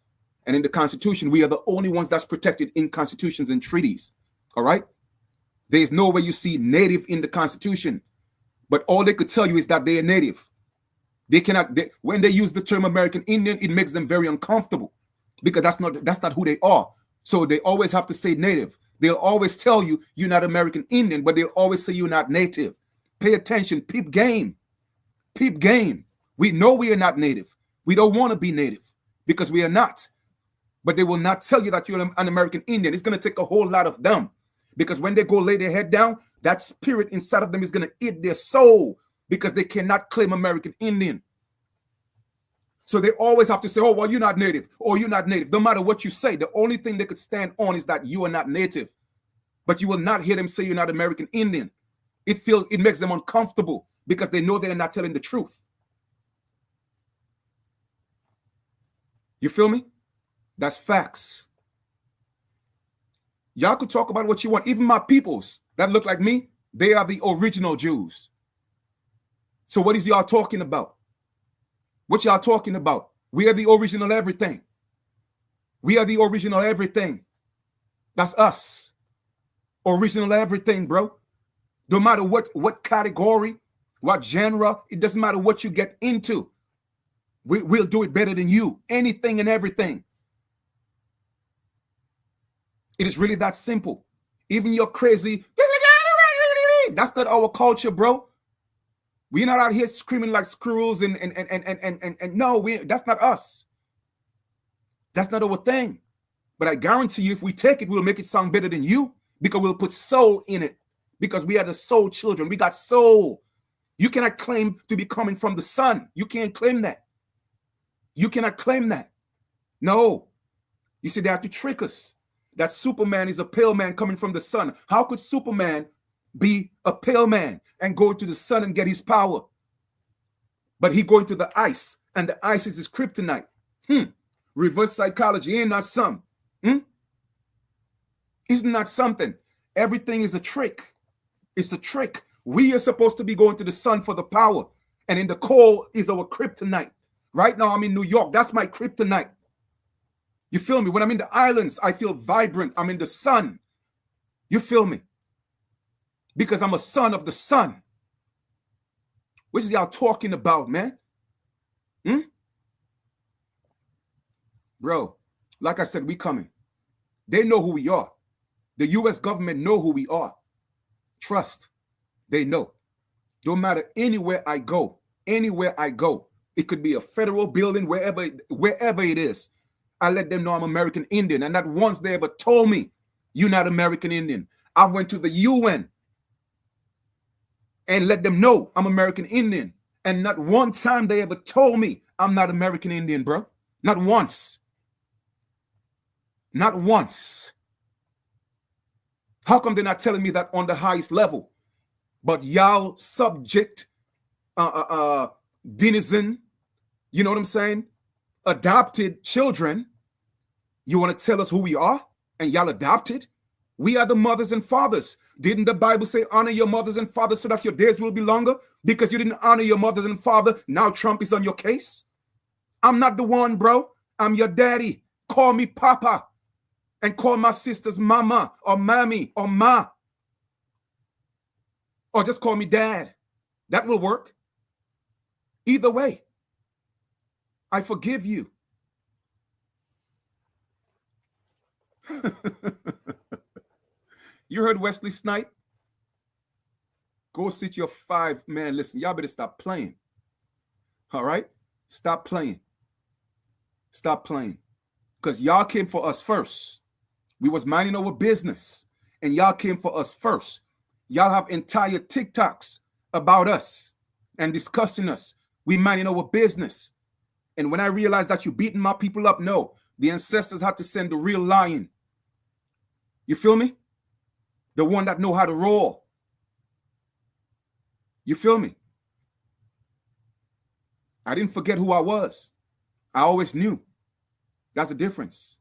And in the Constitution, we are the only ones that's protected in constitutions and treaties. All right? There's no way you see native in the Constitution. But all they could tell you is that they are native. They cannot, when they use the term American Indian, it makes them very uncomfortable because that's not who they are. So they always have to say native. They'll always tell you you're not American Indian, but they'll always say you're not native. Pay attention. Peep game. Peep game. We know we are not native. We don't want to be native because we are not. But they will not tell you that you're an American Indian. It's going to take a whole lot of them because when they go lay their head down, that spirit inside of them is going to eat their soul because they cannot claim American Indian. So they always have to say, oh, well, you're not native or you're not native. No matter what you say, the only thing they could stand on is that you are not native. But you will not hear them say you're not American Indian. It makes them uncomfortable because they know they're not telling the truth. You feel me? That's facts. Y'all could talk about what you want. Even my peoples that look like me, they are the original Jews. So what is y'all talking about? What y'all talking about? We are the original everything. We are the original everything. That's us. Original everything, bro. No matter what category, what genre, it doesn't matter what you get into. We'll do it better than you. Anything and everything. It is really that simple. Even your crazy, that's not our culture, bro. We're not out here screaming like squirrels and no, that's not us. That's not our thing. But I guarantee you, if we take it, we'll make it sound better than you because we'll put soul in it because we are the soul children. We got soul. You cannot claim to be coming from the sun. You can't claim that. You cannot claim that. No. You see, they have to trick us. That Superman is a pale man coming from the sun. How could Superman be a pale man and go to the sun and get his power? But he going to the ice, and the ice is his kryptonite. Reverse psychology, ain't that something? Isn't that something? Everything is a trick. It's a trick. We are supposed to be going to the sun for the power, and in the cold is our kryptonite. Right now, I'm in New York. That's my kryptonite. You feel me? When I'm in the islands, I feel vibrant. I'm in the sun. You feel me? Because I'm a son of the sun. What is y'all talking about, man? Bro, like I said, we coming. They know who we are. The U.S. government know who we are. Trust. They know. Don't matter anywhere I go. Anywhere I go. It could be a federal building, wherever it is. I let them know I'm American Indian. And not once they ever told me, you're not American Indian. I went to the UN and let them know I'm American Indian. And not one time they ever told me I'm not American Indian, bro. Not once. Not once. How come they're not telling me that on the highest level? But y'all subject, denizen, you know what I'm saying? Adopted children, you want to tell us who we are? And y'all adopted? We are the mothers and fathers. Didn't the Bible say honor your mothers and fathers so that your days will be longer? Because you didn't honor your mothers and father, now Trump is on your case? I'm not the one, bro. I'm your daddy. Call me Papa. And call my sisters Mama or Mommy or Ma. Or just call me Dad. That will work. Either way, I forgive you. You heard Wesley Snipe? Go sit your 5 man. Listen, y'all better stop playing. All right? Stop playing. Stop playing. Because y'all came for us first. We was minding our business. And y'all came for us first. Y'all have entire TikToks about us and discussing us. We minding our business. And when I realized that you beating my people up, no. The ancestors had to send the real lion. You feel me? The one that know how to roar. You feel me? I didn't forget who I was. I always knew. That's the difference.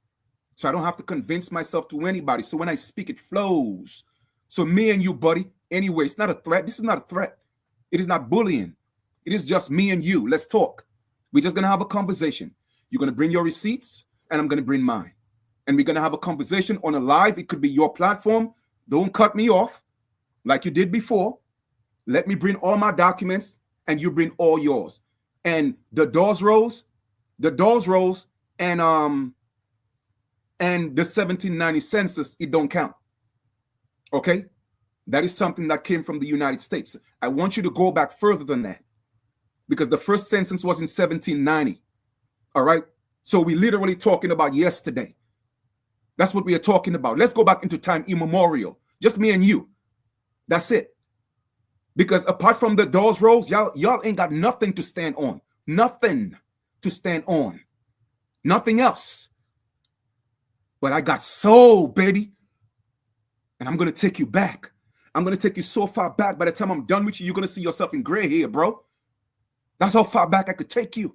So I don't have to convince myself to anybody. So when I speak, it flows. So me and you, buddy, anyway, it's not a threat. This is not a threat. It is not bullying. It is just me and you. Let's talk. We're just going to have a conversation. You're going to bring your receipts, and I'm going to bring mine. And we're going to have a conversation on a live. It could be your platform. Don't cut me off like you did before. Let me bring all my documents, and you bring all yours. And the doors rose, and the 1790 census, it don't count. Okay? That is something that came from the United States. I want you to go back further than that, because the first census was in 1790. All right? So we're literally talking about yesterday. That's what we are talking about. Let's go back into time immemorial. Just me and you. That's it. Because apart from the doors rose, y'all ain't got nothing to stand on. Nothing to stand on. Nothing else. But I got soul, baby. And I'm going to take you back. I'm going to take you so far back. By the time I'm done with you, you're going to see yourself in gray hair, bro. That's how far back I could take you.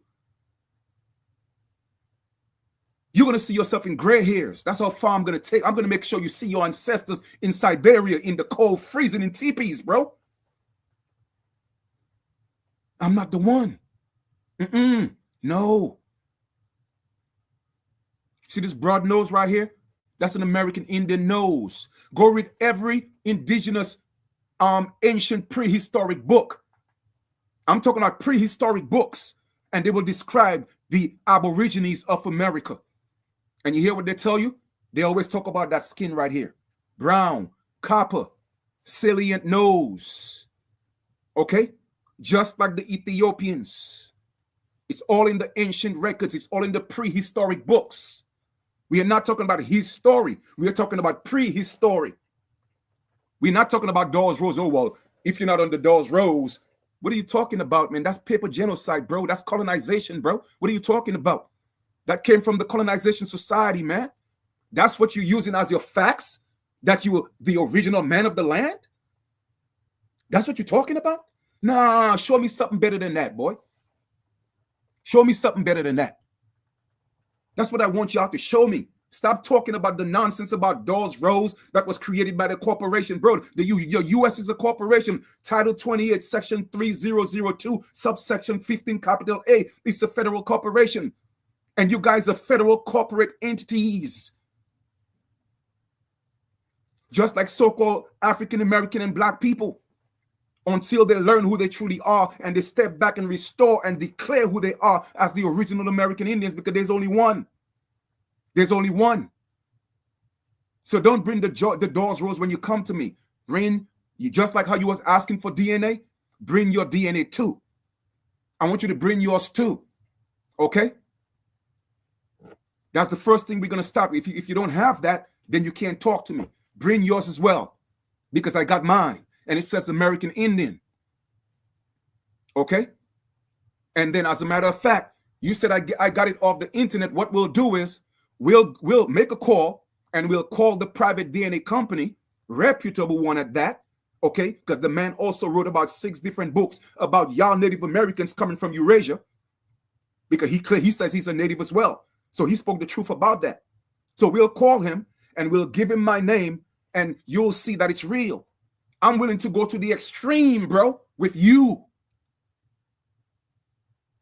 You're going to see yourself in gray hairs. That's how far I'm going to take. I'm going to make sure you see your ancestors in Siberia in the cold, freezing in teepees, bro. I'm not the one. No. See this broad nose right here? That's an American Indian nose. Go read every indigenous, ancient prehistoric book. I'm talking about prehistoric books, and they will describe the Aborigines of America. And you hear what they tell you? They always talk about that skin right here. Brown, copper, salient nose. Okay? Just like the Ethiopians. It's all in the ancient records. It's all in the prehistoric books. We are not talking about his story. We are talking about prehistory. We're not talking about Dawes Rose. Oh, well, if you're not on the Dawes Rose, what are you talking about, man? That's paper genocide, bro. That's colonization, bro. What are you talking about? That came from the colonization society, man. That's what you're using as your facts? That you were the original man of the land? That's what you're talking about? Nah, show me something better than that, boy. Show me something better than that. That's what I want y'all to show me. Stop talking about the nonsense about Dawes Rose that was created by the corporation, bro. Your U.S. is a corporation. Title 28, Section 3002, subsection 15, capital A. It's a federal corporation. And you guys are federal corporate entities. Just like so-called African American and black people. Until they learn who they truly are and they step back and restore and declare who they are as the original American Indians, because there's only one. There's only one. So don't bring the Dawes Rose when you come to me. Bring, you just like how you was asking for DNA, bring your DNA too. I want you to bring yours too. Okay? That's the first thing we're going to stop. If you don't have that, then you can't talk to me. Bring yours as well, because I got mine. And it says American Indian. Okay? And then as a matter of fact, you said I got it off the internet. What we'll do is we'll make a call, and we'll call the private DNA company, reputable one at that. Okay? Because the man also wrote about 6 different books about y'all Native Americans coming from Eurasia. Because he says he's a native as well. So he spoke the truth about that. So we'll call him and we'll give him my name, and you'll see that it's real. I'm willing to go to the extreme, bro, with you.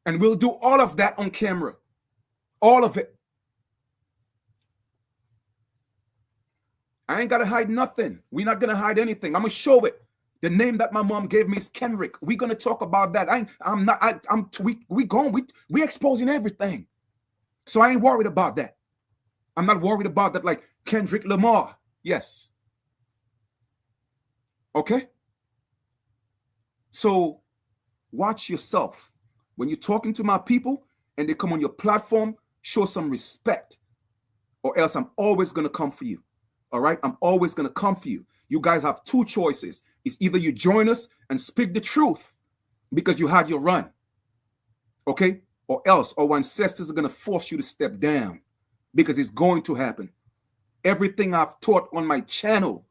And we'll do all of that on camera. All of it. I ain't got to hide nothing. We're not going to hide anything. I'm going to show it. The name that my mom gave me is Kenrick. We're going to talk about that. We exposing everything. So I ain't worried about that. I'm not worried about that like Kendrick Lamar. Yes. Okay? So watch yourself. When you're talking to my people and they come on your platform, show some respect, or else I'm always going to come for you. All right? I'm always going to come for you. You guys have 2 choices. It's either you join us and speak the truth because you had your run. Okay? Or else our ancestors are going to force you to step down, because it's going to happen. Everything I've taught on my channel,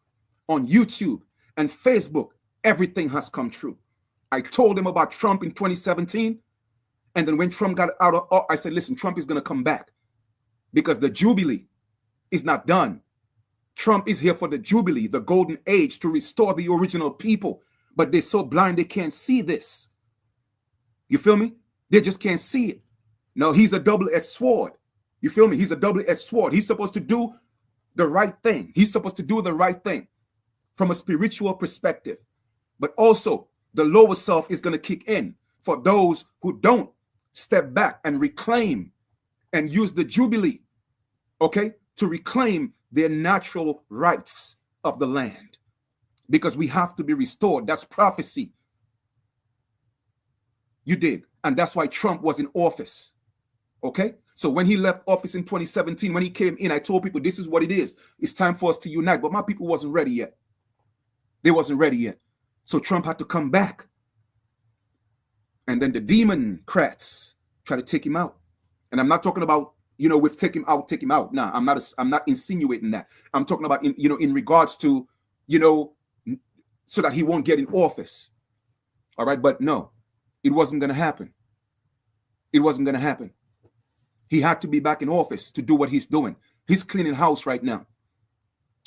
on YouTube and Facebook, everything has come true. I told them about Trump in 2017. And then when Trump got out of, I said, listen, Trump is going to come back because the Jubilee is not done. Trump is here for the Jubilee, the golden age, to restore the original people. But they're so blind they can't see this. You feel me? They just can't see it. No, he's a double-edged sword. You feel me? He's a double-edged sword. He's supposed to do the right thing. He's supposed to do the right thing from a spiritual perspective. But also, the lower self is going to kick in for those who don't step back and reclaim and use the Jubilee, okay, to reclaim their natural rights of the land. Because we have to be restored. That's prophecy. You dig? And that's why Trump was in office. Okay? So when he left office in 2017, when he came in, I told people this is what it is. It's time for us to unite. But my people wasn't ready yet. They wasn't ready yet. So Trump had to come back. And then the Democrats try to take him out. And I'm not talking about, with take him out. Nah, I'm not insinuating that. I'm talking about in regards to, so that he won't get in office. All right, but no, it wasn't going to happen. It wasn't going to happen. He had to be back in office to do what he's doing. He's cleaning house right now.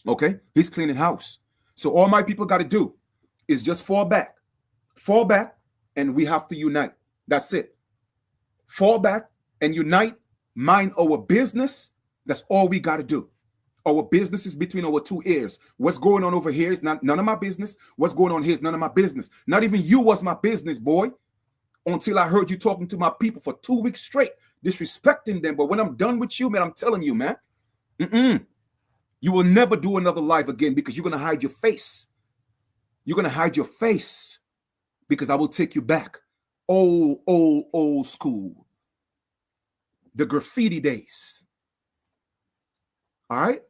Okay, he's cleaning house. So all my people got to do is just fall back, and we have to unite. That's it. Fall back and unite, mind our business. That's all we got to do. Our business is between our two ears. What's going on over here is none of my business. What's going on here is none of my business. Not even you was my business, boy, until I heard you talking to my people for 2 weeks straight, disrespecting them. But when I'm done with you, man, I'm telling you, man, you will never do another live again because you're going to hide your face. You're going to hide your face because I will take you back. Old school. The graffiti days. All right?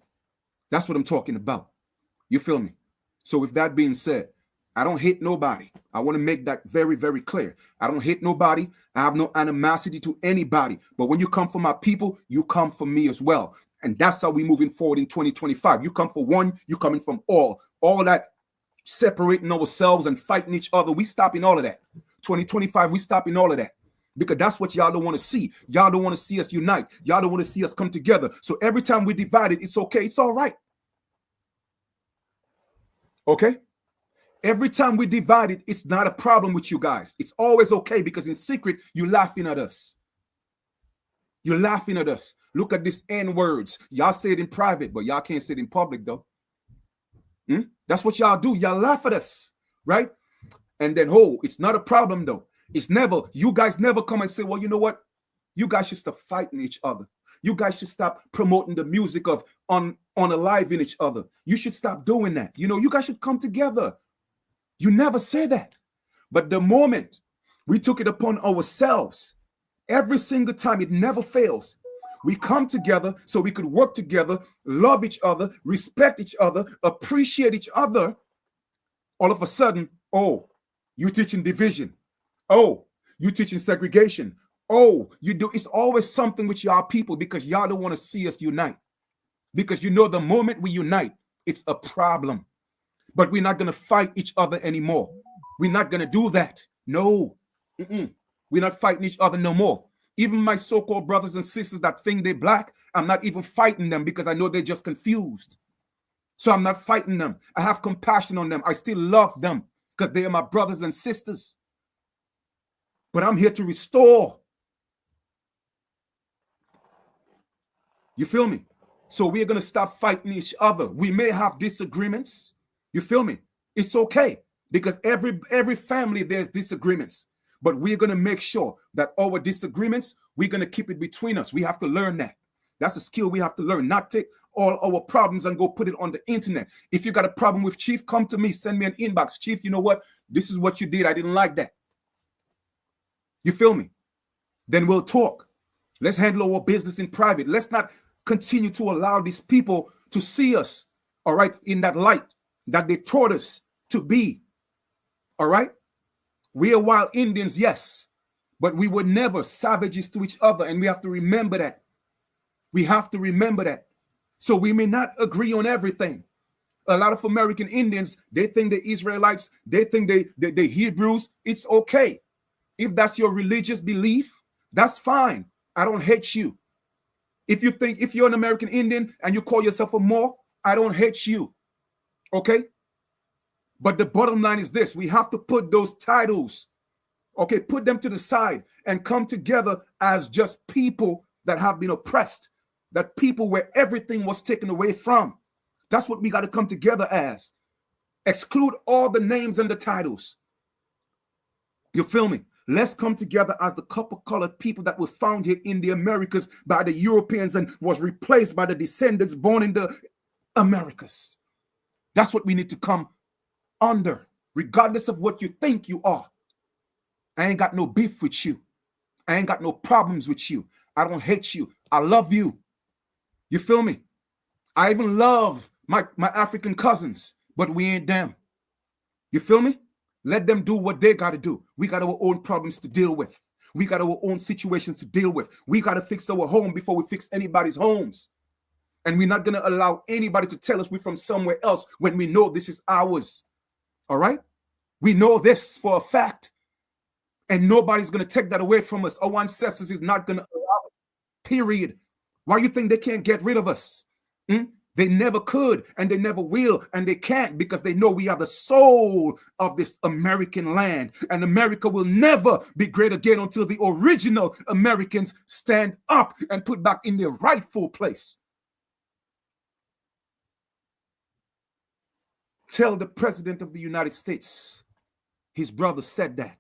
That's what I'm talking about. You feel me? So with that being said, I don't hate nobody. I want to make that very, very clear. I don't hate nobody. I have no animosity to anybody. But when you come for my people, you come for me as well. And that's how we're moving forward in 2025. You come for one, you're coming from all. All that separating ourselves and fighting each other, we stopping all of that. 2025, we stopping all of that. Because that's what y'all don't want to see. Y'all don't want to see us unite. Y'all don't want to see us come together. So every time we divide it, it's okay. It's all right. Okay? Every time we divide it, it's not a problem with you guys. It's always okay because in secret, you're laughing at us. You're laughing at us. Look at these N words. Y'all say it in private, but y'all can't say it in public, though. That's what y'all do. Y'all laugh at us, right? And then, it's not a problem, though. It's never, you guys never come and say, well, you know what? You guys should stop fighting each other. You guys should stop promoting the music of unaliving each other. You should stop doing that. You guys should come together. You never say that. But the moment we took it upon ourselves, every single time, it never fails. We come together so we could work together, love each other, respect each other, appreciate each other. All of a sudden, you teaching division. You teaching segregation. It's always something with y'all people because y'all don't want to see us unite. Because the moment we unite, it's a problem. But we're not going to fight each other anymore. We're not going to do that. No. We're not fighting each other no more. Even my so-called brothers and sisters that think they're black, I'm not even fighting them because I know they're just confused. So I'm not fighting them. I have compassion on them. I still love them because they are my brothers and sisters. But I'm here to restore. You feel me? So we're going to stop fighting each other. We may have disagreements. You feel me? It's okay because every family, there's disagreements. But we're going to make sure that our disagreements, we're going to keep it between us. We have to learn that. That's a skill we have to learn. Not take all our problems and go put it on the internet. If you got a problem with Chief, come to me. Send me an inbox. Chief, you know what? This is what you did. I didn't like that. You feel me? Then we'll talk. Let's handle our business in private. Let's not continue to allow these people to see us, all right, in that light that they taught us to be. All right? We are wild Indians, yes, but we were never savages to each other, and we have to remember that. We have to remember that. So we may not agree on everything. A lot of American Indians, they think the Israelites, they think they Hebrews. It's okay. If that's your religious belief, that's fine. I don't hate you. If you're an American Indian and you call yourself a Moor, I don't hate you. Okay? But the bottom line is this. We have to put those titles, okay, put them to the side and come together as just people that have been oppressed, that people where everything was taken away from. That's what we got to come together as. Exclude all the names and the titles. You feel me? Let's come together as the copper-colored people that were found here in the Americas by the Europeans and was replaced by the descendants born in the Americas. That's what we need to come under, regardless of what you think you are. I ain't got no beef with you. I ain't got no problems with you. I don't hate you. I love you. You feel me? I even love my African cousins, but we ain't them. You feel me? Let them do what they got to do. We got our own problems to deal with. We got our own situations to deal with. We got to fix our home before we fix anybody's homes. And we're not going to allow anybody to tell us we're from somewhere else when we know this is ours. All right? We know this for a fact. And nobody's going to take that away from us. Our ancestors is not going to allow it. Period. Why you think they can't get rid of us? They never could, and they never will, and they can't, because they know we are the soul of this American land. And America will never be great again until the original Americans stand up and put back in their rightful place. Tell the President of the United States, his brother said that.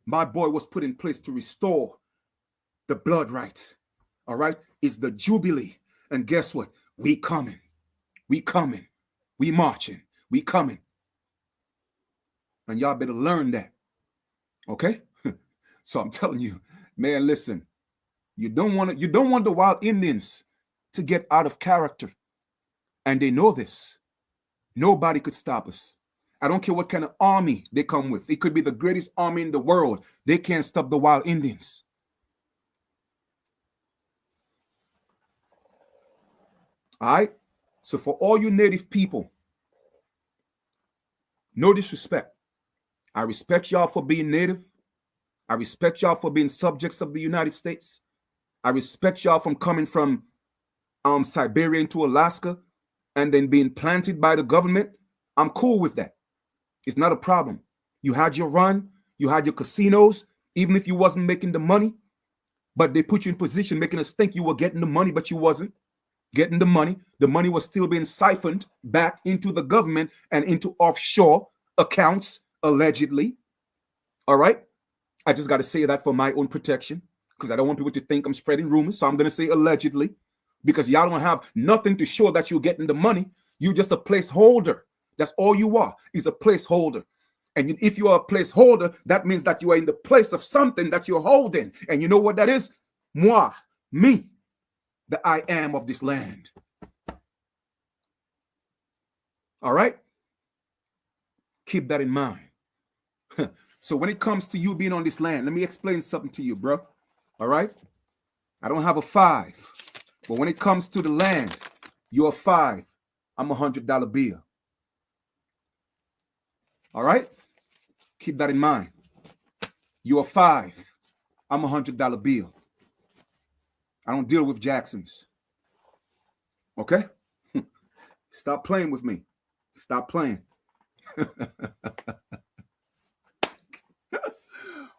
My boy was put in place to restore the blood right. All right? It's the Jubilee. And guess what? We coming. We coming. We marching. We coming. And y'all better learn that. Okay? So I'm telling you, man, listen. You don't want the wild Indians to get out of character. And they know this. Nobody could stop us. I don't care what kind of army they come with. It could be the greatest army in the world. They can't stop the wild Indians. All right? So for all you native people, no disrespect. I respect y'all for being native. I respect y'all for being subjects of the United States. I respect y'all from coming from Siberia into Alaska and then being planted by the government. I'm cool with that. It's not a problem. You had your run. You had your casinos, even if you wasn't making the money. But they put you in position, making us think you were getting the money, but you wasn't getting the money. The money was still being siphoned back into the government and into offshore accounts, allegedly. All right? I just got to say that for my own protection, because I don't want people to think I'm spreading rumors. So I'm going to say allegedly, because y'all don't have nothing to show that you're getting the money. You're just a placeholder. That's all you are, is a placeholder. And if you are a placeholder, that means that you are in the place of something that you're holding. And you know what that is? Moi, me, the I am of this land. All right? Keep that in mind. So when it comes to you being on this land, let me explain something to you, bro. All right? I don't have a 5. But when it comes to the land, you're a 5. I'm a $100 bill. All right? Keep that in mind. You're a 5. I'm a $100 bill. I don't deal with Jacksons. Okay? Stop playing with me. Stop playing.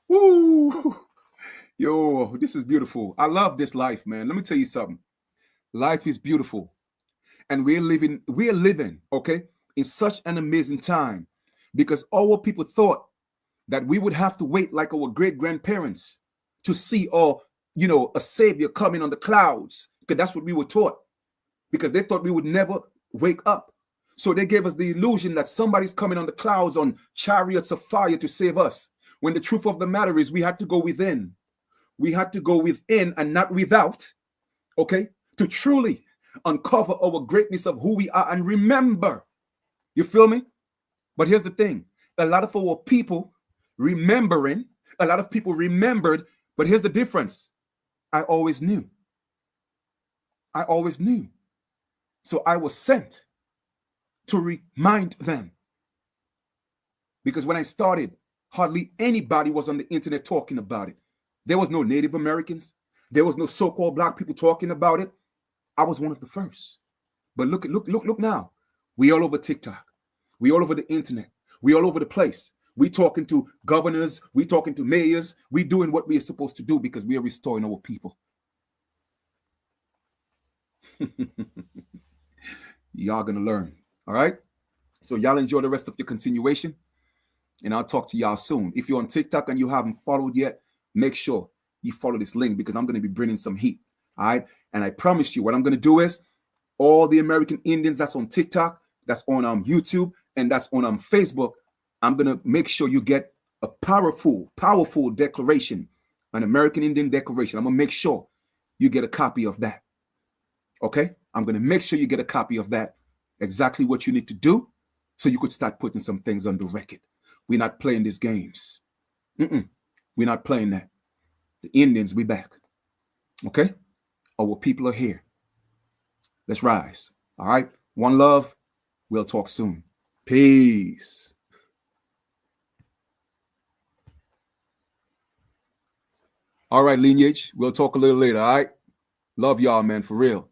Woo! Yo, this is beautiful. I love this life, man. Let me tell you something. Life is beautiful. And we're living, okay, in such an amazing time, because our people thought that we would have to wait like our great-grandparents to see, a savior coming on the clouds, because that's what we were taught, because they thought we would never wake up. So they gave us the illusion that somebody's coming on the clouds on chariots of fire to save us, when the truth of the matter is we had to go within. We had to go within and not without, okay, to truly uncover our greatness of who we are and remember. You feel me? But here's the thing. A lot of our people remembered, but here's the difference. I always knew. So I was sent to remind them. Because when I started, hardly anybody was on the internet talking about it. There was no Native Americans. There was no so-called Black people talking about it. I was one of the first. But look now. We all over TikTok. We all over the internet. We all over the place. We talking to governors. We talking to mayors. We doing what we are supposed to do because we are restoring our people. Y'all gonna learn. All right. So y'all enjoy the rest of your continuation. And I'll talk to y'all soon. If you're on TikTok and you haven't followed yet, make sure you follow this link because I'm going to be bringing some heat. All right. And I promise you what I'm going to do is all the American Indians that's on TikTok, that's on YouTube, and that's on Facebook, I'm going to make sure you get a powerful declaration, an American Indian declaration. I'm going to make sure you get a copy of that. Okay. I'm going to make sure you get a copy of that. Exactly what you need to do so you could start putting some things on the record. We're not playing these games. We're not playing that. The Indians, we back. Okay? Our people are here. Let's rise. All right? One love. We'll talk soon. Peace. All right, lineage. We'll talk a little later. All right? Love y'all, man, for real.